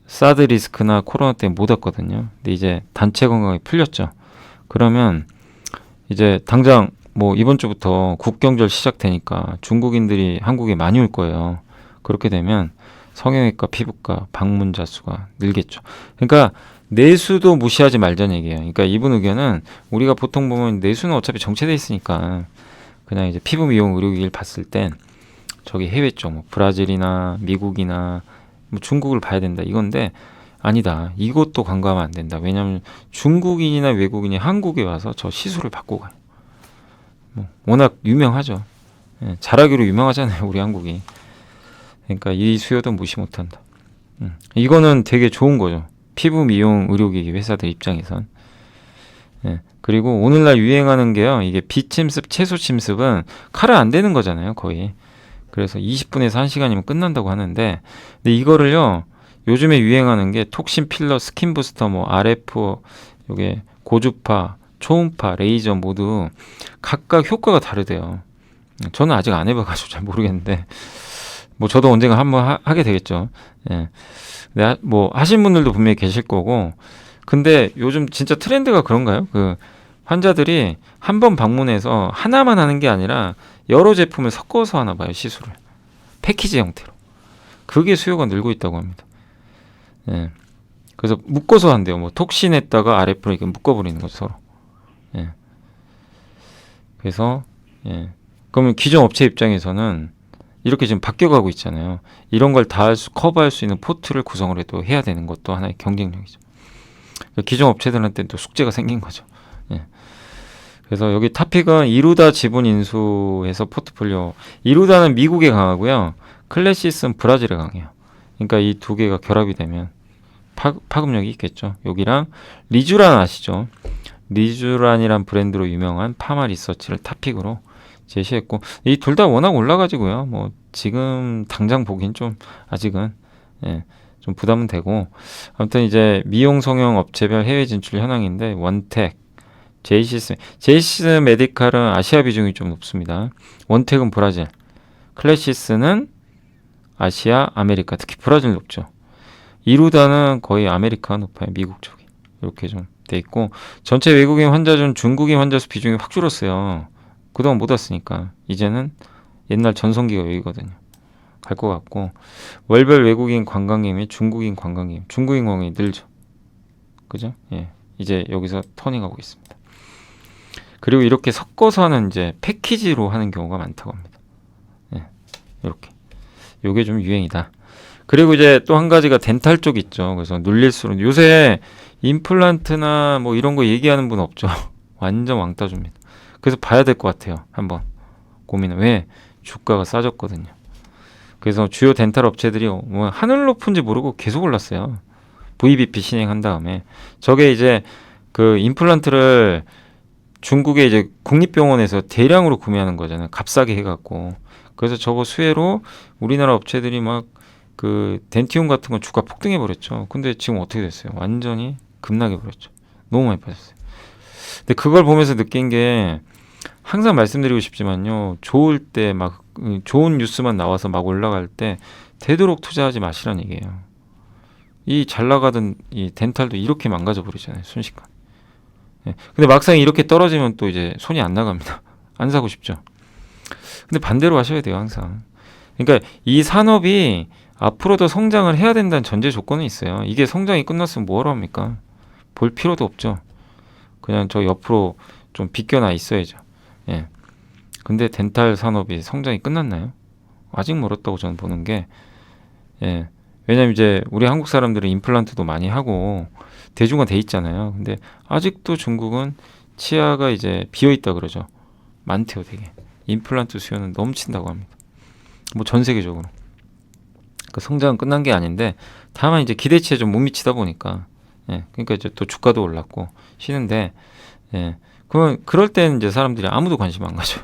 사드 리스크나 코로나 때문에 못 왔거든요. 근데 이제 단체 건강이 풀렸죠. 그러면 이제 당장 뭐 이번 주부터 국경절 시작되니까 중국인들이 한국에 많이 올 거예요. 그렇게 되면 성형외과, 피부과 방문자 수가 늘겠죠. 그러니까 내수도 무시하지 말자는 얘기예요. 그러니까 이분 의견은 우리가 보통 보면 내수는 어차피 정체돼 있으니까 그냥 이제 피부 미용 의료기기를 봤을 땐 저기 해외 쪽, 뭐 브라질이나 미국이나 뭐 중국을 봐야 된다 이건데 아니다. 이것도 간과하면 안 된다. 왜냐하면 중국인이나 외국인이 한국에 와서 저 시술을 받고 가요. 뭐 워낙 유명하죠. 예, 잘하기로 유명하잖아요, 우리 한국이. 그러니까 이 수요도 무시 못한다. 이거는 되게 좋은 거죠. 피부 미용 의료기기 회사들 입장에선. 예, 그리고 오늘날 유행하는 게요. 이게 비침습, 채소 침습은 칼을 안 대는 거잖아요, 거의. 그래서 20분에서 1시간이면 끝난다고 하는데, 근데 이거를요. 요즘에 유행하는 게 톡신 필러, 스킨 부스터, 뭐 RF, 요게 고주파, 초음파, 레이저 모두 각각 효과가 다르대요. 저는 아직 안 해봐가지고 잘 모르겠는데, 뭐 저도 언젠가 한번 하게 되겠죠. 예. 근데 뭐 하신 분들도 분명히 계실 거고, 근데 요즘 진짜 트렌드가 그런가요? 그 환자들이 한 번 방문해서 하나만 하는 게 아니라 여러 제품을 섞어서 하나 봐요, 시술을. 패키지 형태로. 그게 수요가 늘고 있다고 합니다. 예. 그래서 묶어서 한대요. 뭐 톡신에다가 RF로 이렇게 묶어버리는 거죠, 서로. 예. 그래서 예. 그러면 기존 업체 입장에서는 이렇게 지금 바뀌어가고 있잖아요. 이런 걸 다 커버할 수 있는 포트를 구성을 해도 해야 되는 것도 하나의 경쟁력이죠. 기존 업체들한테는 또 숙제가 생긴 거죠. 예. 그래서 여기 탑픽은 이루다 지분 인수해서 포트폴리오. 이루다는 미국에 강하고요. 클래시스는 브라질에 강해요. 그러니까 이 두 개가 결합이 되면 파급력이 있겠죠. 여기랑 리쥬란 아시죠? 리쥬란이란 브랜드로 유명한 파마 리서치를 탑픽으로 제시했고, 이 둘 다 워낙 올라가지고요. 뭐 지금 당장 보긴 좀 아직은 예, 좀 부담은 되고, 아무튼 이제 미용 성형 업체별 해외 진출 현황인데 원텍, 제이시스 메디칼은 아시아 비중이 좀 높습니다. 원텍은 브라질, 클래시스는 아시아, 아메리카, 특히 브라질 높죠. 이루다는 거의 아메리카 높아요. 미국 쪽이. 이렇게 좀 돼 있고, 전체 외국인 환자 중 중국인 환자 수 비중이 확 줄었어요. 그동안 못 왔으니까. 이제는 옛날 전성기가 여기거든요. 갈 것 같고, 월별 외국인 관광객이 중국인 관광객, 중국인 관광객이 늘죠. 그죠? 예. 이제 여기서 터닝하고 있습니다. 그리고 이렇게 섞어서 하는 이제 패키지로 하는 경우가 많다고 합니다. 예. 이렇게. 요게 좀 유행이다. 그리고 이제 또 한 가지가 덴탈 쪽 있죠. 그래서 눌릴수록 요새 임플란트나 뭐 이런 거 얘기하는 분 없죠. 완전 왕따줍니다. 그래서 봐야 될 것 같아요. 한번 고민을. 왜? 주가가 싸졌거든요. 그래서 주요 덴탈 업체들이 뭐 하늘 높은지 모르고 계속 올랐어요. VBP 신행한 다음에. 저게 이제 그 임플란트를 중국의 이제 국립병원에서 대량으로 구매하는 거잖아요. 값싸게 해갖고. 그래서 저거 수혜로 우리나라 업체들이 막 그 덴티움 같은 거 주가 폭등해 버렸죠. 근데 지금 어떻게 됐어요? 완전히 급락해 버렸죠. 너무 많이 빠졌어요. 근데 그걸 보면서 느낀 게, 항상 말씀드리고 싶지만요. 좋을 때 막 좋은 뉴스만 나와서 막 올라갈 때 되도록 투자하지 마시라는 얘기예요. 이 잘 나가던 이 덴탈도 이렇게 망가져 버리잖아요. 순식간. 예. 근데 막상 이렇게 떨어지면 또 이제 손이 안 나갑니다. 안 사고 싶죠. 근데 반대로 하셔야 돼요, 항상. 그러니까 이 산업이 앞으로도 성장을 해야 된다는 전제 조건은 있어요. 이게 성장이 끝났으면 뭐하러 합니까? 볼 필요도 없죠. 그냥 저 옆으로 좀 비껴나 있어야죠. 예. 근데 덴탈 산업이 성장이 끝났나요? 아직 멀었다고 저는 보는 게, 예. 왜냐면 이제 우리 한국 사람들은 임플란트도 많이 하고 대중화 돼 있잖아요. 근데 아직도 중국은 치아가 이제 비어 있다 그러죠. 많대요, 되게. 임플란트 수요는 넘친다고 합니다. 뭐 전 세계적으로. 그 성장은 끝난 게 아닌데, 다만 이제 기대치에 좀 못 미치다 보니까, 예. 그러니까 이제 또 주가도 올랐고 쉬는데, 예. 그러면 그럴 때는 이제 사람들이 아무도 관심 안 가죠.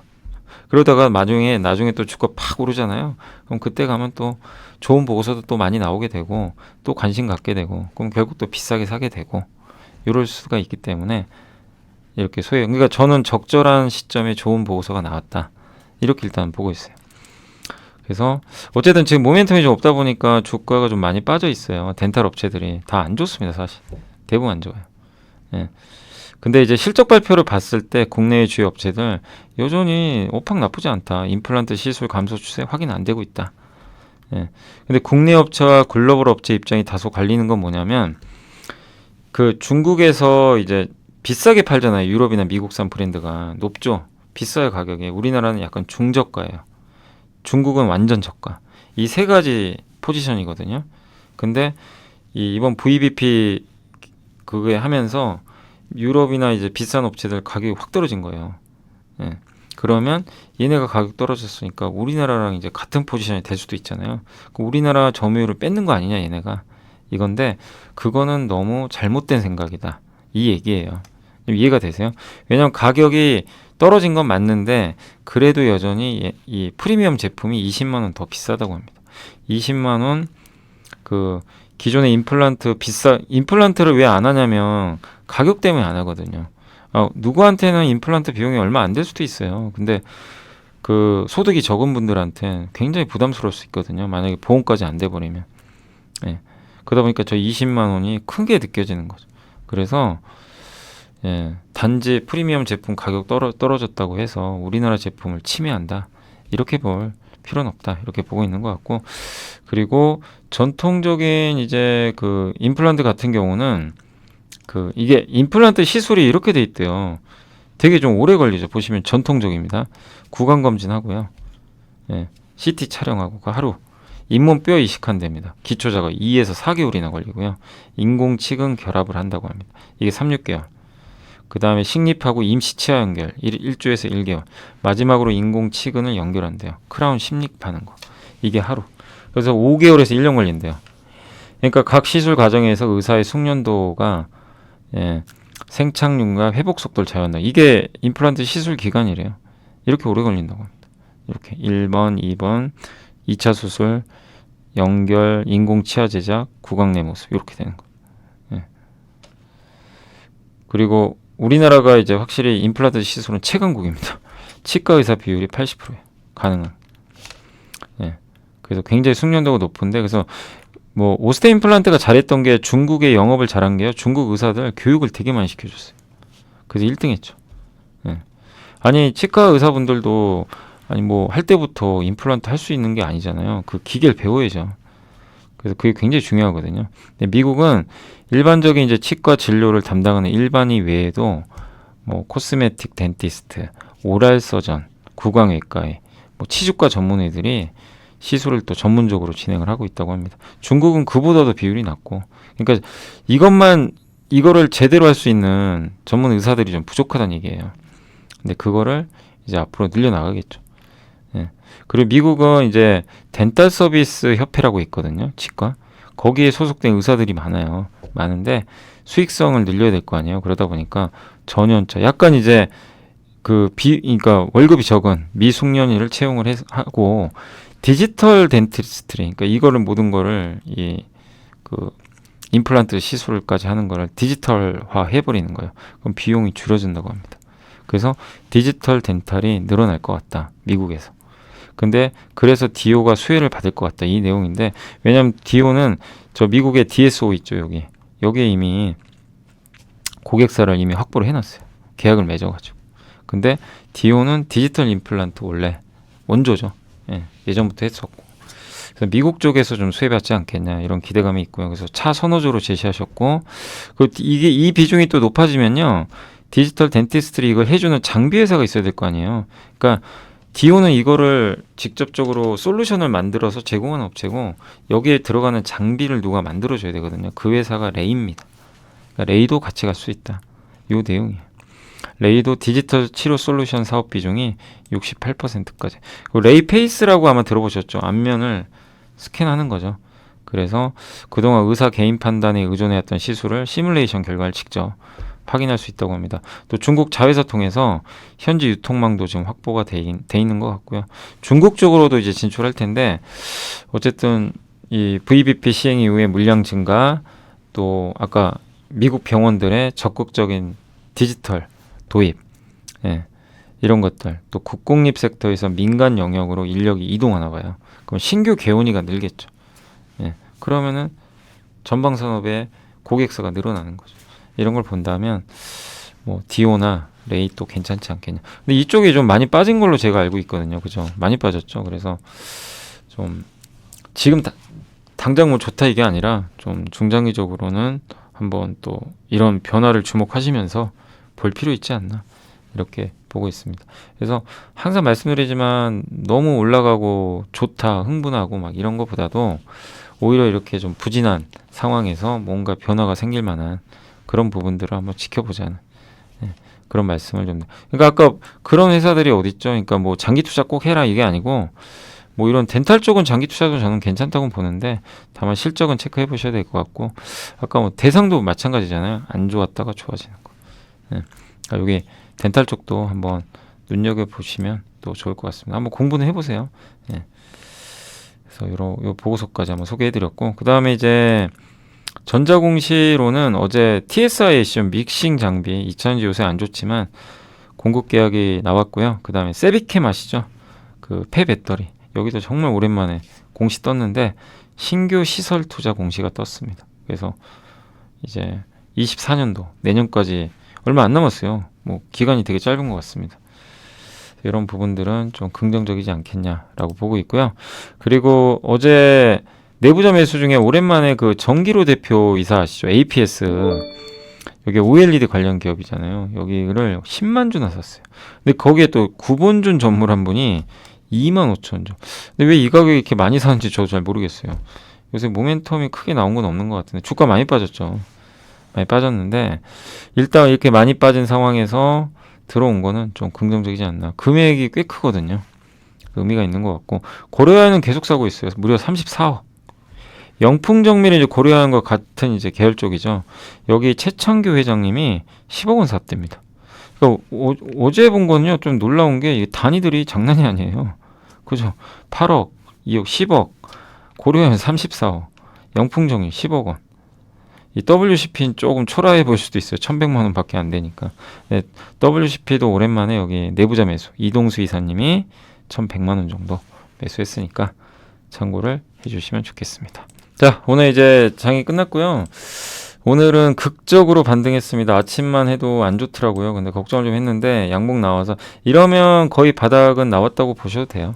그러다가 나중에 또 주가 팍 오르잖아요. 그럼 그때 가면 또 좋은 보고서도 또 많이 나오게 되고 또 관심 갖게 되고, 그럼 결국 또 비싸게 사게 되고 이럴 수가 있기 때문에 이렇게 그러니까 저는 적절한 시점에 좋은 보고서가 나왔다, 이렇게 일단 보고 있어요. 그래서 어쨌든 지금 모멘텀이 좀 없다 보니까 주가가 좀 많이 빠져 있어요. 덴탈 업체들이 다 안 좋습니다, 사실. 대부분 안 좋아요. 예. 근데 이제 실적 발표를 봤을 때 국내의 주요 업체들 여전히 오팍 나쁘지 않다. 임플란트 시술 감소 추세 확인 안 되고 있다. 예. 근데 국내 업체와 글로벌 업체 입장이 다소 갈리는 건 뭐냐면, 그 중국에서 이제 비싸게 팔잖아요. 유럽이나 미국산 브랜드가 높죠. 비싸요 가격이. 우리나라는 약간 중저가예요. 중국은 완전 저가. 이 세 가지 포지션이거든요. 근데 이번 VBP 그게 하면서 유럽이나 이제 비싼 업체들 가격이 확 떨어진 거예요. 예. 그러면 얘네가 가격 떨어졌으니까 우리나라랑 이제 같은 포지션이 될 수도 있잖아요. 우리나라 점유율을 뺏는 거 아니냐 얘네가. 이건데 그거는 너무 잘못된 생각이다. 이 얘기예요. 이해가 되세요? 왜냐면 가격이 떨어진 건 맞는데 그래도 여전히 이 프리미엄 제품이 20만 원 더 비싸다고 합니다. 20만 원 그 기존의 임플란트를 왜 안 하냐면 가격 때문에 안 하거든요. 누구한테는 임플란트 비용이 얼마 안 될 수도 있어요. 근데 그 소득이 적은 분들한테 굉장히 부담스러울 수 있거든요. 만약에 보험까지 안 돼 버리면. 예. 그러다 보니까 저 20만 원이 크게 느껴지는 거죠. 그래서 예, 단지 프리미엄 제품 가격 떨어졌다고 해서 우리나라 제품을 침해한다. 이렇게 볼 필요는 없다. 이렇게 보고 있는 것 같고, 그리고 전통적인 이제 그 임플란트 같은 경우는 그 이게 임플란트 시술이 이렇게 돼 있대요. 되게 좀 오래 걸리죠. 보시면 전통적입니다. 구강 검진하고요. 예, CT 촬영하고 그 하루. 잇몸 뼈 이식한답니다. 기초 작업 2에서 4개월이나 걸리고요. 인공 치근 결합을 한다고 합니다. 이게 3, 6개월. 그 다음에 식립하고 임시 치아 연결 1주에서 1개월. 마지막으로 인공 치근을 연결한대요. 크라운 식립하는 거. 이게 하루. 그래서 5개월에서 1년 걸린대요. 그러니까 각 시술 과정에서 의사의 숙련도가 예, 생착률과 회복 속도를 좌우한다. 이게 임플란트 시술 기간이래요. 이렇게 오래 걸린다고 합니다. 이렇게 1번, 2번, 2차 수술, 연결, 인공 치아 제작, 구강 내 모습 이렇게 되는 거예요. 예. 그리고 우리나라가 이제 확실히 임플란트 시술은 최강국입니다. 치과 의사 비율이 80%예요. 가능한. 예. 그래서 굉장히 숙련도가 높은데 그래서 뭐 오스테 임플란트가 잘했던 게 중국의 영업을 잘한 게요. 중국 의사들 교육을 되게 많이 시켜줬어요. 그래서 1등했죠. 예. 아니 치과 의사분들도 아니 뭐 할 때부터 임플란트 할 수 있는 게 아니잖아요. 그 기계를 배워야죠. 그래서 그게 굉장히 중요하거든요. 근데 미국은 일반적인 이제 치과 진료를 담당하는 일반의 외에도 뭐 코스메틱 덴티스트, 오랄 서전, 구강외과에 뭐 치주과 전문의들이 시술을 또 전문적으로 진행을 하고 있다고 합니다. 중국은 그보다도 비율이 낮고, 그러니까 이거를 제대로 할 수 있는 전문 의사들이 좀 부족하다는 얘기예요. 근데 그거를 이제 앞으로 늘려나가겠죠. 예. 그리고 미국은 이제 덴탈 서비스 협회라고 있거든요. 치과. 거기에 소속된 의사들이 많은데 수익성을 늘려야 될 거 아니에요. 그러다 보니까 전연차 약간 이제 그러니까 월급이 적은 미숙련의를 채용을 하고 디지털 덴티스트리, 그러니까 이거를 모든 거를 그 임플란트 시술까지 하는 거를 디지털화 해버리는 거예요. 그럼 비용이 줄어든다고 합니다. 그래서 디지털 덴탈이 늘어날 것 같다. 미국에서. 근데 그래서 디오가 수혜를 받을 것 같다. 이 내용인데 왜냐하면 디오는 저 미국의 DSO 있죠. 여기에 이미 고객사를 이미 확보를 해놨어요. 계약을 맺어가지고. 근데 디오는 디지털 임플란트 원래 원조죠. 예, 예전부터 했었고. 그래서 미국 쪽에서 좀 수혜받지 않겠냐 이런 기대감이 있고요. 그래서 차 선호조로 제시하셨고, 이 비중이 또 높아지면요. 디지털 덴티스트리 이걸 해주는 장비 회사가 있어야 될 거 아니에요. 그러니까 디오는 이거를 직접적으로 솔루션을 만들어서 제공하는 업체고 여기에 들어가는 장비를 누가 만들어줘야 되거든요. 그 회사가 레이입니다. 그러니까 레이도 같이 갈 수 있다. 요 내용이에요. 레이도 디지털 치료 솔루션 사업 비중이 68%까지. 레이 페이스라고 아마 들어보셨죠? 안면을 스캔하는 거죠. 그래서 그동안 의사 개인 판단에 의존해왔던 시술을 시뮬레이션 결과를 직접 확인할 수 있다고 합니다. 또 중국 자회사 통해서 현지 유통망도 지금 확보가 돼 있는 것 같고요. 중국 쪽으로도 이제 진출할 텐데 어쨌든 이 VBP 시행 이후에 물량 증가, 또 아까 미국 병원들의 적극적인 디지털 도입, 예, 이런 것들, 또 국공립 섹터에서 민간 영역으로 인력이 이동하나 봐요. 그럼 신규 개원이가 늘겠죠. 예, 그러면은 전방 산업의 고객사가 늘어나는 거죠. 이런 걸 본다면 뭐 디오나 레이 또 괜찮지 않겠냐. 근데 이쪽이 좀 많이 빠진 걸로 제가 알고 있거든요. 그죠? 많이 빠졌죠. 그래서 좀 지금 당장 뭐 좋다 이게 아니라 좀 중장기적으로는 한번 또 이런 변화를 주목하시면서 볼 필요 있지 않나 이렇게 보고 있습니다. 그래서 항상 말씀드리지만 너무 올라가고 좋다, 흥분하고 막 이런 것보다도 오히려 이렇게 좀 부진한 상황에서 뭔가 변화가 생길 만한 그런 부분들을 한번 지켜보자는 그런 말씀을 좀. 그러니까 아까 그런 회사들이 어디 있죠? 그러니까 뭐 장기 투자 꼭 해라 이게 아니고 뭐 이런 덴탈 쪽은 장기 투자도 저는 괜찮다고 보는데 다만 실적은 체크해 보셔야 될 것 같고 아까 뭐 대상도 마찬가지잖아요. 안 좋았다가 좋아지는 거. 그러니까 여기 덴탈 쪽도 한번 눈여겨 보시면 또 좋을 것 같습니다. 한번 공부는 해보세요. 그래서 요 보고서까지 한번 소개해드렸고 그 다음에 이제 전자공시로는 어제 TSI 시험 믹싱 장비 2000년지 요새 안 좋지만 공급 계약이 나왔고요. 그 다음에 세비캠 아시죠? 그 폐배터리 여기도 정말 오랜만에 공시 떴는데 신규 시설 투자 공시가 떴습니다. 그래서 이제 24년도 내년까지 얼마 안 남았어요. 뭐 기간이 되게 짧은 것 같습니다. 이런 부분들은 좀 긍정적이지 않겠냐라고 보고 있고요. 그리고 어제 내부자 매수 중에 오랜만에 그 정기로 대표 이사 아시죠? APS 여기 OLED 관련 기업이잖아요. 여기를 10만 주나 샀어요. 근데 거기에 또 구본준 전물 한 분이 2만 5천 주. 근데 왜 이 가격에 이렇게 많이 사는지 저도 잘 모르겠어요. 요새 모멘텀이 크게 나온 건 없는 것 같은데 주가 많이 빠졌죠. 많이 빠졌는데 일단 이렇게 많이 빠진 상황에서 들어온 거는 좀 긍정적이지 않나. 금액이 꽤 크거든요. 의미가 있는 것 같고 고려아연은 계속 사고 있어요. 무려 34억. 영풍정밀은 이제 고려아연과 같은 이제 계열 쪽이죠. 여기 최창규 회장님이 10억 원 샀답니다. 그러니까 어제 본 거는요 좀 놀라운 게 이게 단위들이 장난이 아니에요. 그죠? 8억, 2억, 10억, 고려아연 34억, 영풍정밀 10억 원. 이 WCP는 조금 초라해 보일 수도 있어요. 1100만 원 밖에 안 되니까. 네, WCP도 오랜만에 여기 내부자 매수 이동수 이사님이 1100만 원 정도 매수했으니까 참고를 해주시면 좋겠습니다. 자, 오늘 이제 장이 끝났고요. 오늘은 극적으로 반등했습니다. 아침만 해도 안 좋더라고요. 근데 걱정을 좀 했는데 양봉 나와서 이러면 거의 바닥은 나왔다고 보셔도 돼요.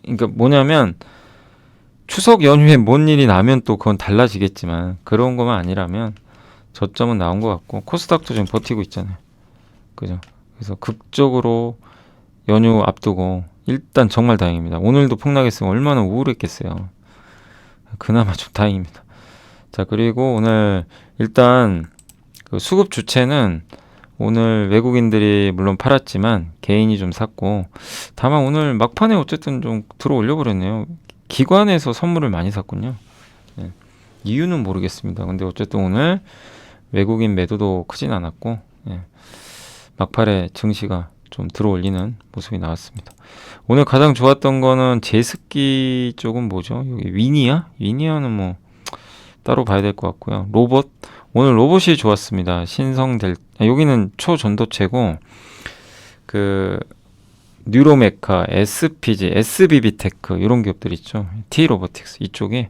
그러니까 뭐냐면 추석 연휴에 뭔 일이 나면 또 그건 달라지겠지만 그런 것만 아니라면 저점은 나온 것 같고 코스닥도 지금 버티고 있잖아요. 그죠? 그래서 극적으로 연휴 앞두고 일단 정말 다행입니다. 오늘도 폭락했으면 얼마나 우울했겠어요. 그나마 좀 다행입니다. 자, 그리고 오늘 일단 그 수급 주체는 오늘 외국인들이 물론 팔았지만 개인이 좀 샀고 다만 오늘 막판에 어쨌든 좀 들어 올려 버렸네요. 기관에서 선물을 많이 샀군요. 이유는 모르겠습니다. 근데 어쨌든 오늘 외국인 매도도 크진 않았고 막판에 증시가 좀 들어올리는 모습이 나왔습니다. 오늘 가장 좋았던 거는 제습기 쪽은 뭐죠? 여기 위니아? 위니아는 뭐 따로 봐야 될 것 같고요. 로봇 오늘 로봇이 좋았습니다. 여기는 초전도체고 그 뉴로메카, SPG, SBB테크 이런 기업들 있죠. T로보틱스 이쪽에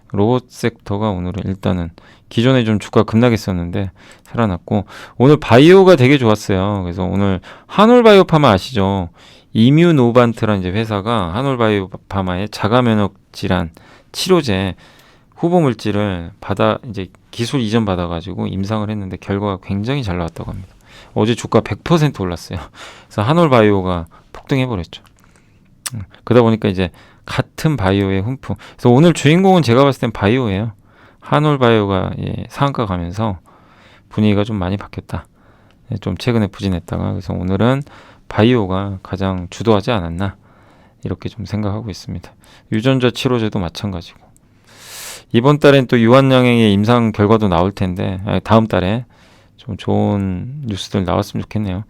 로봇 섹터가 오늘은 일단은 기존에 좀 주가 급락했었는데 살아났고 오늘 바이오가 되게 좋았어요. 그래서 오늘 한올바이오파마 아시죠? 이뮤노반트라는 이제 회사가 한올바이오파마의 자가면역 질환 치료제 후보 물질을 이제 기술 이전 받아가지고 임상을 했는데 결과가 굉장히 잘 나왔다고 합니다. 어제 주가 100% 올랐어요. 그래서 한올바이오가 폭등해버렸죠. 그러다 보니까 이제 같은 바이오의 훈풍. 그래서 오늘 주인공은 제가 봤을 땐 바이오예요. 한올바이오가 상한가 가면서 분위기가 좀 많이 바뀌었다. 좀 최근에 부진했다가 그래서 오늘은 바이오가 가장 주도하지 않았나 이렇게 좀 생각하고 있습니다. 유전자 치료제도 마찬가지고 이번 달엔 또 유한양행의 임상 결과도 나올 텐데 다음 달에 좀 좋은 뉴스들 나왔으면 좋겠네요.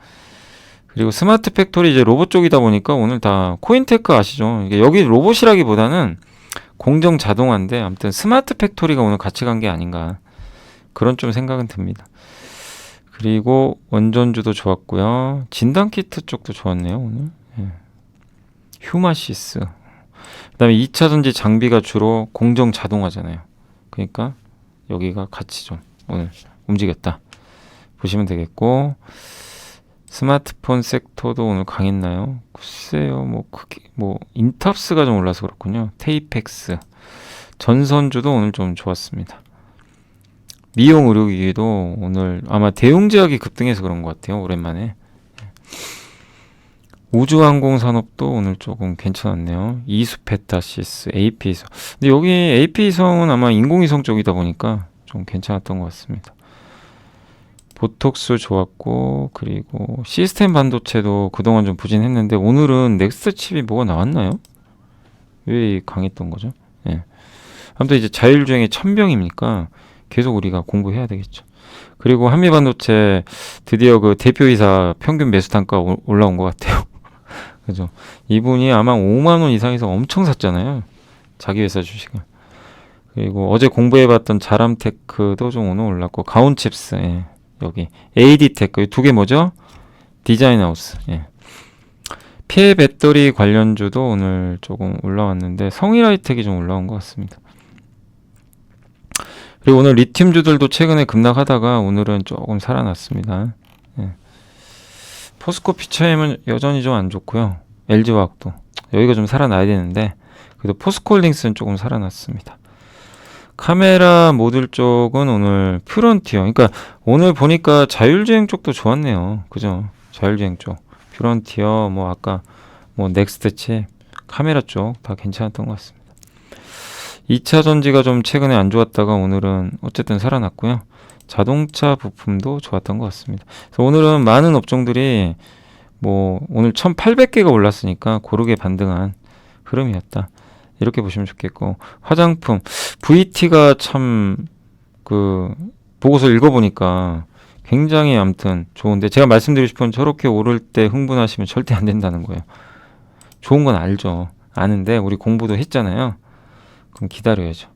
그리고 스마트 팩토리 이제 로봇 쪽이다 보니까 오늘 다 코인테크 아시죠? 여기 로봇이라기보다는 공정 자동화인데 아무튼 스마트 팩토리가 오늘 같이 간 게 아닌가 그런 좀 생각은 듭니다. 그리고 원전주도 좋았고요. 진단키트 쪽도 좋았네요 오늘. 휴마시스. 그다음에 2차전지 장비가 주로 공정 자동화잖아요. 그러니까 여기가 같이 좀 오늘 움직였다 보시면 되겠고 스마트폰 섹터도 오늘 강했나요? 글쎄요, 뭐 인탑스가 좀 올라서 그렇군요. 테이펙스, 전선주도 오늘 좀 좋았습니다. 미용 의료기기도 오늘 아마 대웅제약이 급등해서 그런 것 같아요. 오랜만에. 우주항공 산업도 오늘 조금 괜찮았네요. 이수페타시스, AP성. 근데 여기 AP성은 아마 인공위성 쪽이다 보니까 좀 괜찮았던 것 같습니다. 보톡스 좋았고, 그리고 시스템 반도체도 그동안 좀 부진했는데 오늘은 넥스트 칩이 뭐가 나왔나요? 왜 강했던 거죠? 예. 아무튼 이제 자율주행의 천병입니까? 계속 우리가 공부해야 되겠죠. 그리고 한미반도체 드디어 그 대표이사 평균 매수 단가 올라온 것 같아요. 그죠? 이분이 아마 5만 원 이상에서 엄청 샀잖아요. 자기 회사 주식을. 그리고 어제 공부해봤던 자람테크도 좀 오늘 올랐고, 가온칩스, 예. 여기 AD테크 두 개 뭐죠? 디자인하우스. 예. 폐 배터리 관련주도 오늘 조금 올라왔는데 성일하이텍이 좀 올라온 것 같습니다. 그리고 오늘 리튬주들도 최근에 급락하다가 오늘은 조금 살아났습니다. 예. 포스코 피처엠은 여전히 좀 안 좋고요. LG화학도 여기가 좀 살아나야 되는데 그래도 포스코홀딩스는 조금 살아났습니다. 카메라 모듈 쪽은 오늘 퓨런티어, 그러니까 오늘 보니까 자율주행 쪽도 좋았네요. 그죠? 자율주행 쪽 퓨런티어, 뭐 아까 뭐 넥스트 칩, 카메라 쪽 다 괜찮았던 것 같습니다. 2차 전지가 좀 최근에 안 좋았다가 오늘은 어쨌든 살아났고요. 자동차 부품도 좋았던 것 같습니다. 그래서 오늘은 많은 업종들이 뭐 오늘 1800개가 올랐으니까 고르게 반등한 흐름이었다. 이렇게 보시면 좋겠고, 화장품 VT가 참 그 보고서 읽어보니까 굉장히 아무튼 좋은데, 제가 말씀드리고 싶은 저렇게 오를 때 흥분하시면 절대 안 된다는 거예요. 좋은 건 알죠. 아는데 우리 공부도 했잖아요. 그럼 기다려야죠.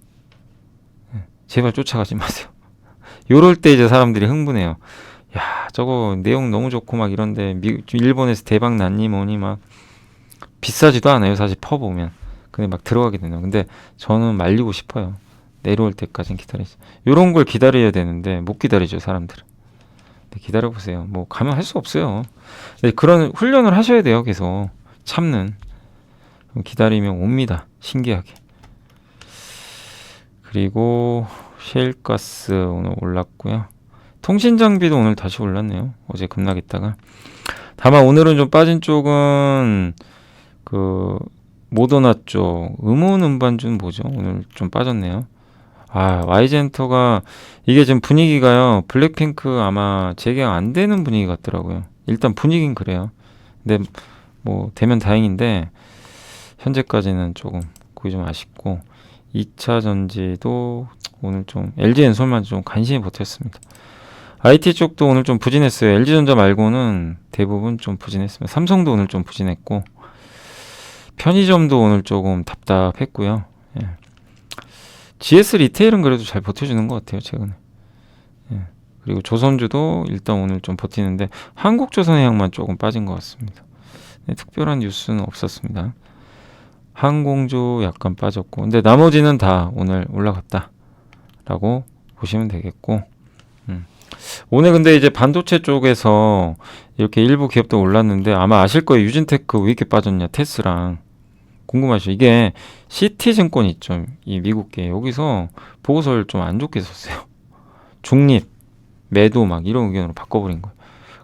제발 쫓아가지 마세요. 요럴 때 이제 사람들이 흥분해요. 야, 저거 내용 너무 좋고 막 이런데 일본에서 대박 났니 뭐니 막 비싸지도 않아요. 사실 퍼보면. 근데 막 들어가게 되네요. 근데 저는 말리고 싶어요. 내려올 때까지는 기다리죠. 요런 걸 기다려야 되는데 못 기다리죠, 사람들은. 근데 기다려보세요. 뭐 가면 할 수 없어요. 근데 그런 훈련을 하셔야 돼요. 계속 참는. 그럼 기다리면 옵니다. 신기하게. 그리고 셰일가스 오늘 올랐고요. 통신장비도 오늘 다시 올랐네요. 어제 급락했다가. 다만 오늘은 좀 빠진 쪽은 그 모더나 쪽, 음원 음반주는 뭐죠? 오늘 좀 빠졌네요. 아, YG엔터가 이게 지금 분위기가요. 블랙핑크 아마 재계약 안 되는 분위기 같더라고요. 일단 분위기는 그래요. 근데 뭐 되면 다행인데 현재까지는 조금 그게 좀 아쉽고, 2차 전지도 오늘 좀 LG엔솔만 좀 간신히 버텼습니다. IT 쪽도 오늘 좀 부진했어요. LG전자 말고는 대부분 좀 부진했습니다. 삼성도 오늘 좀 부진했고, 편의점도 오늘 조금 답답했고요. 예. GS 리테일은 그래도 잘 버텨주는 것 같아요, 최근에. 예. 그리고 조선주도 일단 오늘 좀 버티는데 한국조선해양만 조금 빠진 것 같습니다. 네, 특별한 뉴스는 없었습니다. 항공주 약간 빠졌고, 근데 나머지는 다 오늘 올라갔다라고 보시면 되겠고, 오늘 근데 이제 반도체 쪽에서 이렇게 일부 기업도 올랐는데 아마 아실 거예요. 유진테크 왜 이렇게 빠졌냐, 테스랑. 궁금하시죠? 이게 시티증권 있죠, 이 미국계. 여기서 보고서를 좀 안 좋게 썼어요. 중립, 매도 막 이런 의견으로 바꿔버린 거예요.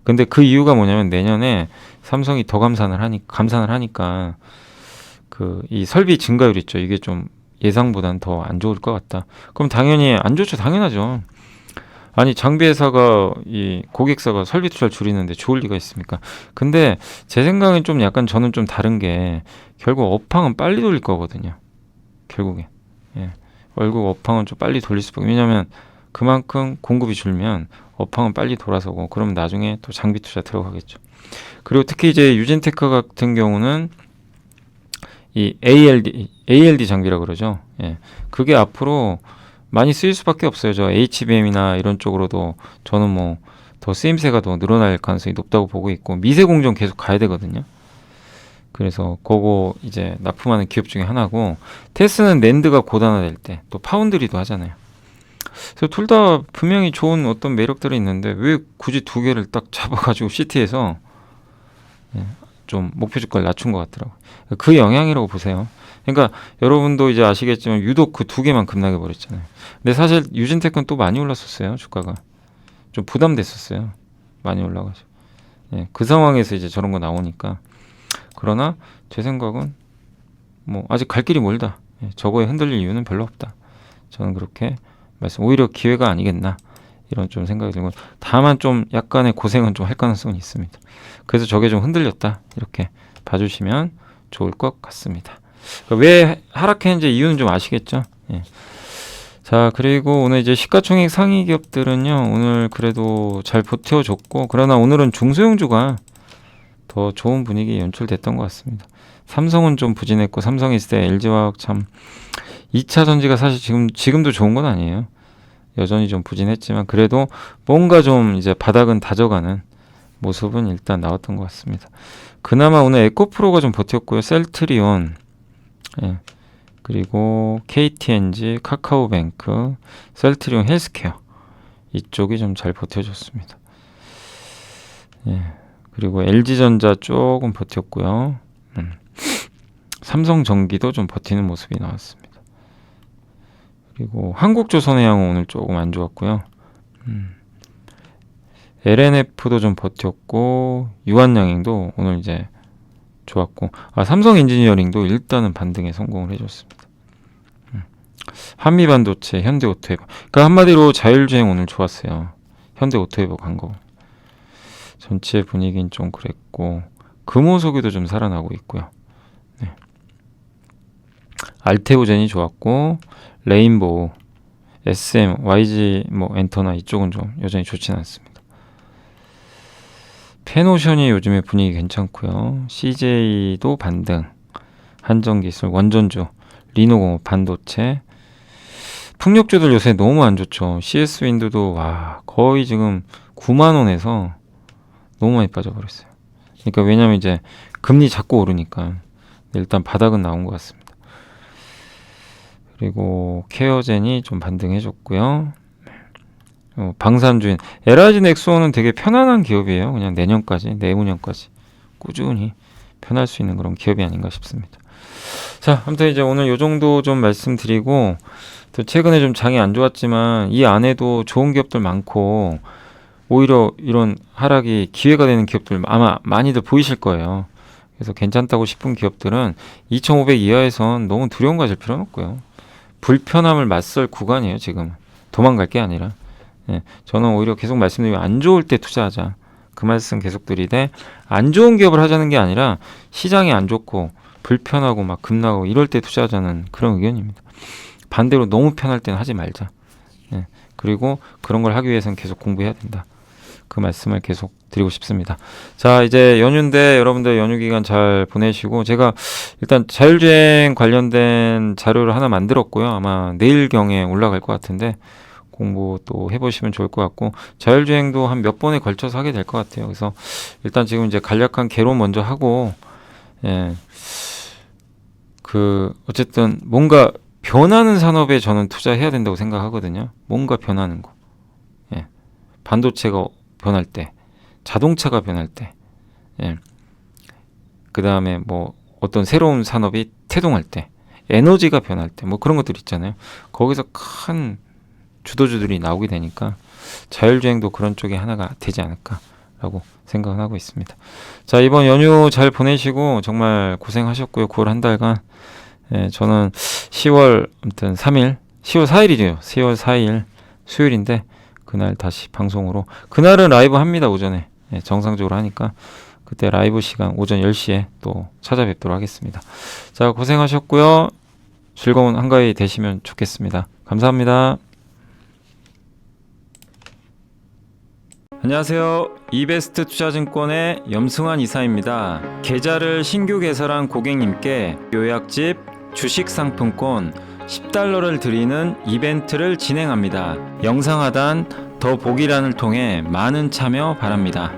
근데 그 이유가 뭐냐면 내년에 삼성이 더 감산을 하니까 그 이 설비 증가율 있죠. 이게 좀 예상보다는 더 안 좋을 것 같다. 그럼 당연히 안 좋죠. 당연하죠. 아니, 장비회사가 이 고객사가 설비 투자를 줄이는데 좋을 리가 있습니까? 근데 제 생각엔 좀 약간 저는 좀 다른 게, 결국 업황은 빨리 돌릴 거거든요. 결국에. 예. 결국 업황은 좀 빨리 돌릴 수밖에. 왜냐면 그만큼 공급이 줄면 업황은 빨리 돌아서고, 그러면 나중에 또 장비 투자 들어가겠죠. 그리고 특히 이제 유진테크 같은 경우는 이 ALD 장비라 그러죠. 예. 그게 앞으로 많이 쓰일 수밖에 없어요. 저 HBM이나 이런 쪽으로도 저는 뭐 더 쓰임새가 더 늘어날 가능성이 높다고 보고 있고, 미세 공정 계속 가야 되거든요. 그래서 그거 이제 납품하는 기업 중에 하나고, 테스는 낸드가 고단화될 때 또 파운드리도 하잖아요. 그래서 둘 다 분명히 좋은 어떤 매력들이 있는데 왜 굳이 두 개를 딱 잡아가지고 CT에서 좀 목표 주가를 낮춘 것 같더라고요. 그 영향이라고 보세요. 그러니까 여러분도 이제 아시겠지만 유독 그 두 개만 급락해 버렸잖아요. 근데 사실 유진테크는 또 많이 올랐었어요. 주가가 좀 부담됐었어요. 많이 올라가지고. 예, 그 상황에서 이제 저런 거 나오니까. 그러나 제 생각은 뭐 아직 갈 길이 멀다. 예, 저거에 흔들릴 이유는 별로 없다. 저는 그렇게 오히려 기회가 아니겠나 이런 좀 생각이 들고, 다만 좀 약간의 고생은 좀 할 가능성은 있습니다. 그래서 저게 좀 흔들렸다 이렇게 봐주시면 좋을 것 같습니다. 그러니까 왜 하락했는지 이유는 좀 아시겠죠? 예. 자, 그리고 오늘 이제 시가총액 상위 기업들은요, 오늘 그래도 잘 버텨줬고, 그러나 오늘은 중소형주가 더 좋은 분위기 연출됐던 것 같습니다. 삼성은 좀 부진했고, 삼성이 있을 때 LG화학 참 2차 전지가 사실 지금도 좋은 건 아니에요. 여전히 좀 부진했지만 그래도 뭔가 좀 이제 바닥은 다져가는 모습은 일단 나왔던 것 같습니다. 그나마 오늘 에코프로가 좀 버텼고요. 셀트리온, 예, 그리고 KTNG, 카카오뱅크, 셀트리온 헬스케어 이쪽이 좀 잘 버텨줬습니다. 예, 그리고 LG전자 조금 버텼고요. 삼성전기도 좀 버티는 모습이 나왔습니다. 그리고 한국조선해양은 오늘 조금 안 좋았고요. LNF도 좀 버텼고, 유한양행도 오늘 이제 좋았고, 삼성엔지니어링도 일단은 반등에 성공을 해줬습니다. 한미반도체, 현대오토에버. 그러니까 한마디로 자율주행 오늘 좋았어요. 현대오토에버 간 거. 전체 분위기는 좀 그랬고, 금호석유도 좀 살아나고 있고요. 네. 알테오젠이 좋았고, 레인보우, SM, YG 엔터나 이쪽은 좀 여전히 좋지는 않습니다. 페노션이 요즘에 분위기 괜찮고요. CJ도 반등, 한정기술, 원전주, 리노공업, 반도체, 풍력주들 요새 너무 안 좋죠. CS윈드도 거의 지금 9만 원에서 너무 많이 빠져버렸어요. 그러니까 왜냐면 이제 금리 자꾸 오르니까 일단 바닥은 나온 것 같습니다. 그리고 케어젠이 좀 반등해줬고요. 방산주인 LIG 넥스원은 되게 편안한 기업이에요. 그냥 내년까지, 내후년까지 꾸준히 편할 수 있는 그런 기업이 아닌가 싶습니다. 자, 아무튼 이제 오늘 요 정도 좀 말씀드리고, 또 최근에 좀 장이 안 좋았지만 이 안에도 좋은 기업들 많고, 오히려 이런 하락이 기회가 되는 기업들 아마 많이들 보이실 거예요. 그래서 괜찮다고 싶은 기업들은 2,500 이하에선 너무 두려움 가질 필요는 없고요. 불편함을 맞설 구간이에요. 지금 도망갈 게 아니라. 예, 저는 오히려 계속 말씀드리면 안 좋을 때 투자하자, 그 말씀 계속 드리되, 안 좋은 기업을 하자는 게 아니라 시장이 안 좋고 불편하고 막 급락하고 이럴 때 투자하자는 그런 의견입니다. 반대로 너무 편할 때는 하지 말자. 예, 그리고 그런 걸 하기 위해서는 계속 공부해야 된다, 그 말씀을 계속 드리고 싶습니다. 자, 이제 연휴인데 여러분들 연휴 기간 잘 보내시고, 제가 일단 자율주행 관련된 자료를 하나 만들었고요. 아마 내일경에 올라갈 것 같은데 공부 또 해보시면 좋을 것 같고, 자율주행도 한 몇 번에 걸쳐서 하게 될 것 같아요. 그래서 일단 지금 이제 간략한 개론 먼저 하고, 예, 어쨌든 뭔가 변하는 산업에 저는 투자해야 된다고 생각하거든요. 뭔가 변하는 거. 예, 반도체가 변할 때, 자동차가 변할 때, 예, 그 다음에 어떤 새로운 산업이 태동할 때, 에너지가 변할 때, 그런 것들 있잖아요. 거기서 큰 주도주들이 나오게 되니까 자율주행도 그런 쪽에 하나가 되지 않을까라고 생각을 하고 있습니다. 자, 이번 연휴 잘 보내시고 정말 고생하셨고요. 9월 한 달간. 예, 저는 10월 아무튼 3일, 10월 4일이래요. 10월 4일 수요일인데 그날 다시 방송으로, 그날은 라이브 합니다. 오전에. 예, 정상적으로 하니까 그때 라이브 시간 오전 10시에 또 찾아뵙도록 하겠습니다. 자, 고생하셨고요. 즐거운 한가위 되시면 좋겠습니다. 감사합니다. 안녕하세요. 이베스트 투자증권의 염승환 이사입니다. 계좌를 신규 개설한 고객님께 요약집 주식 상품권 $10를 드리는 이벤트를 진행합니다. 영상 하단 더 보기란을 통해 많은 참여 바랍니다.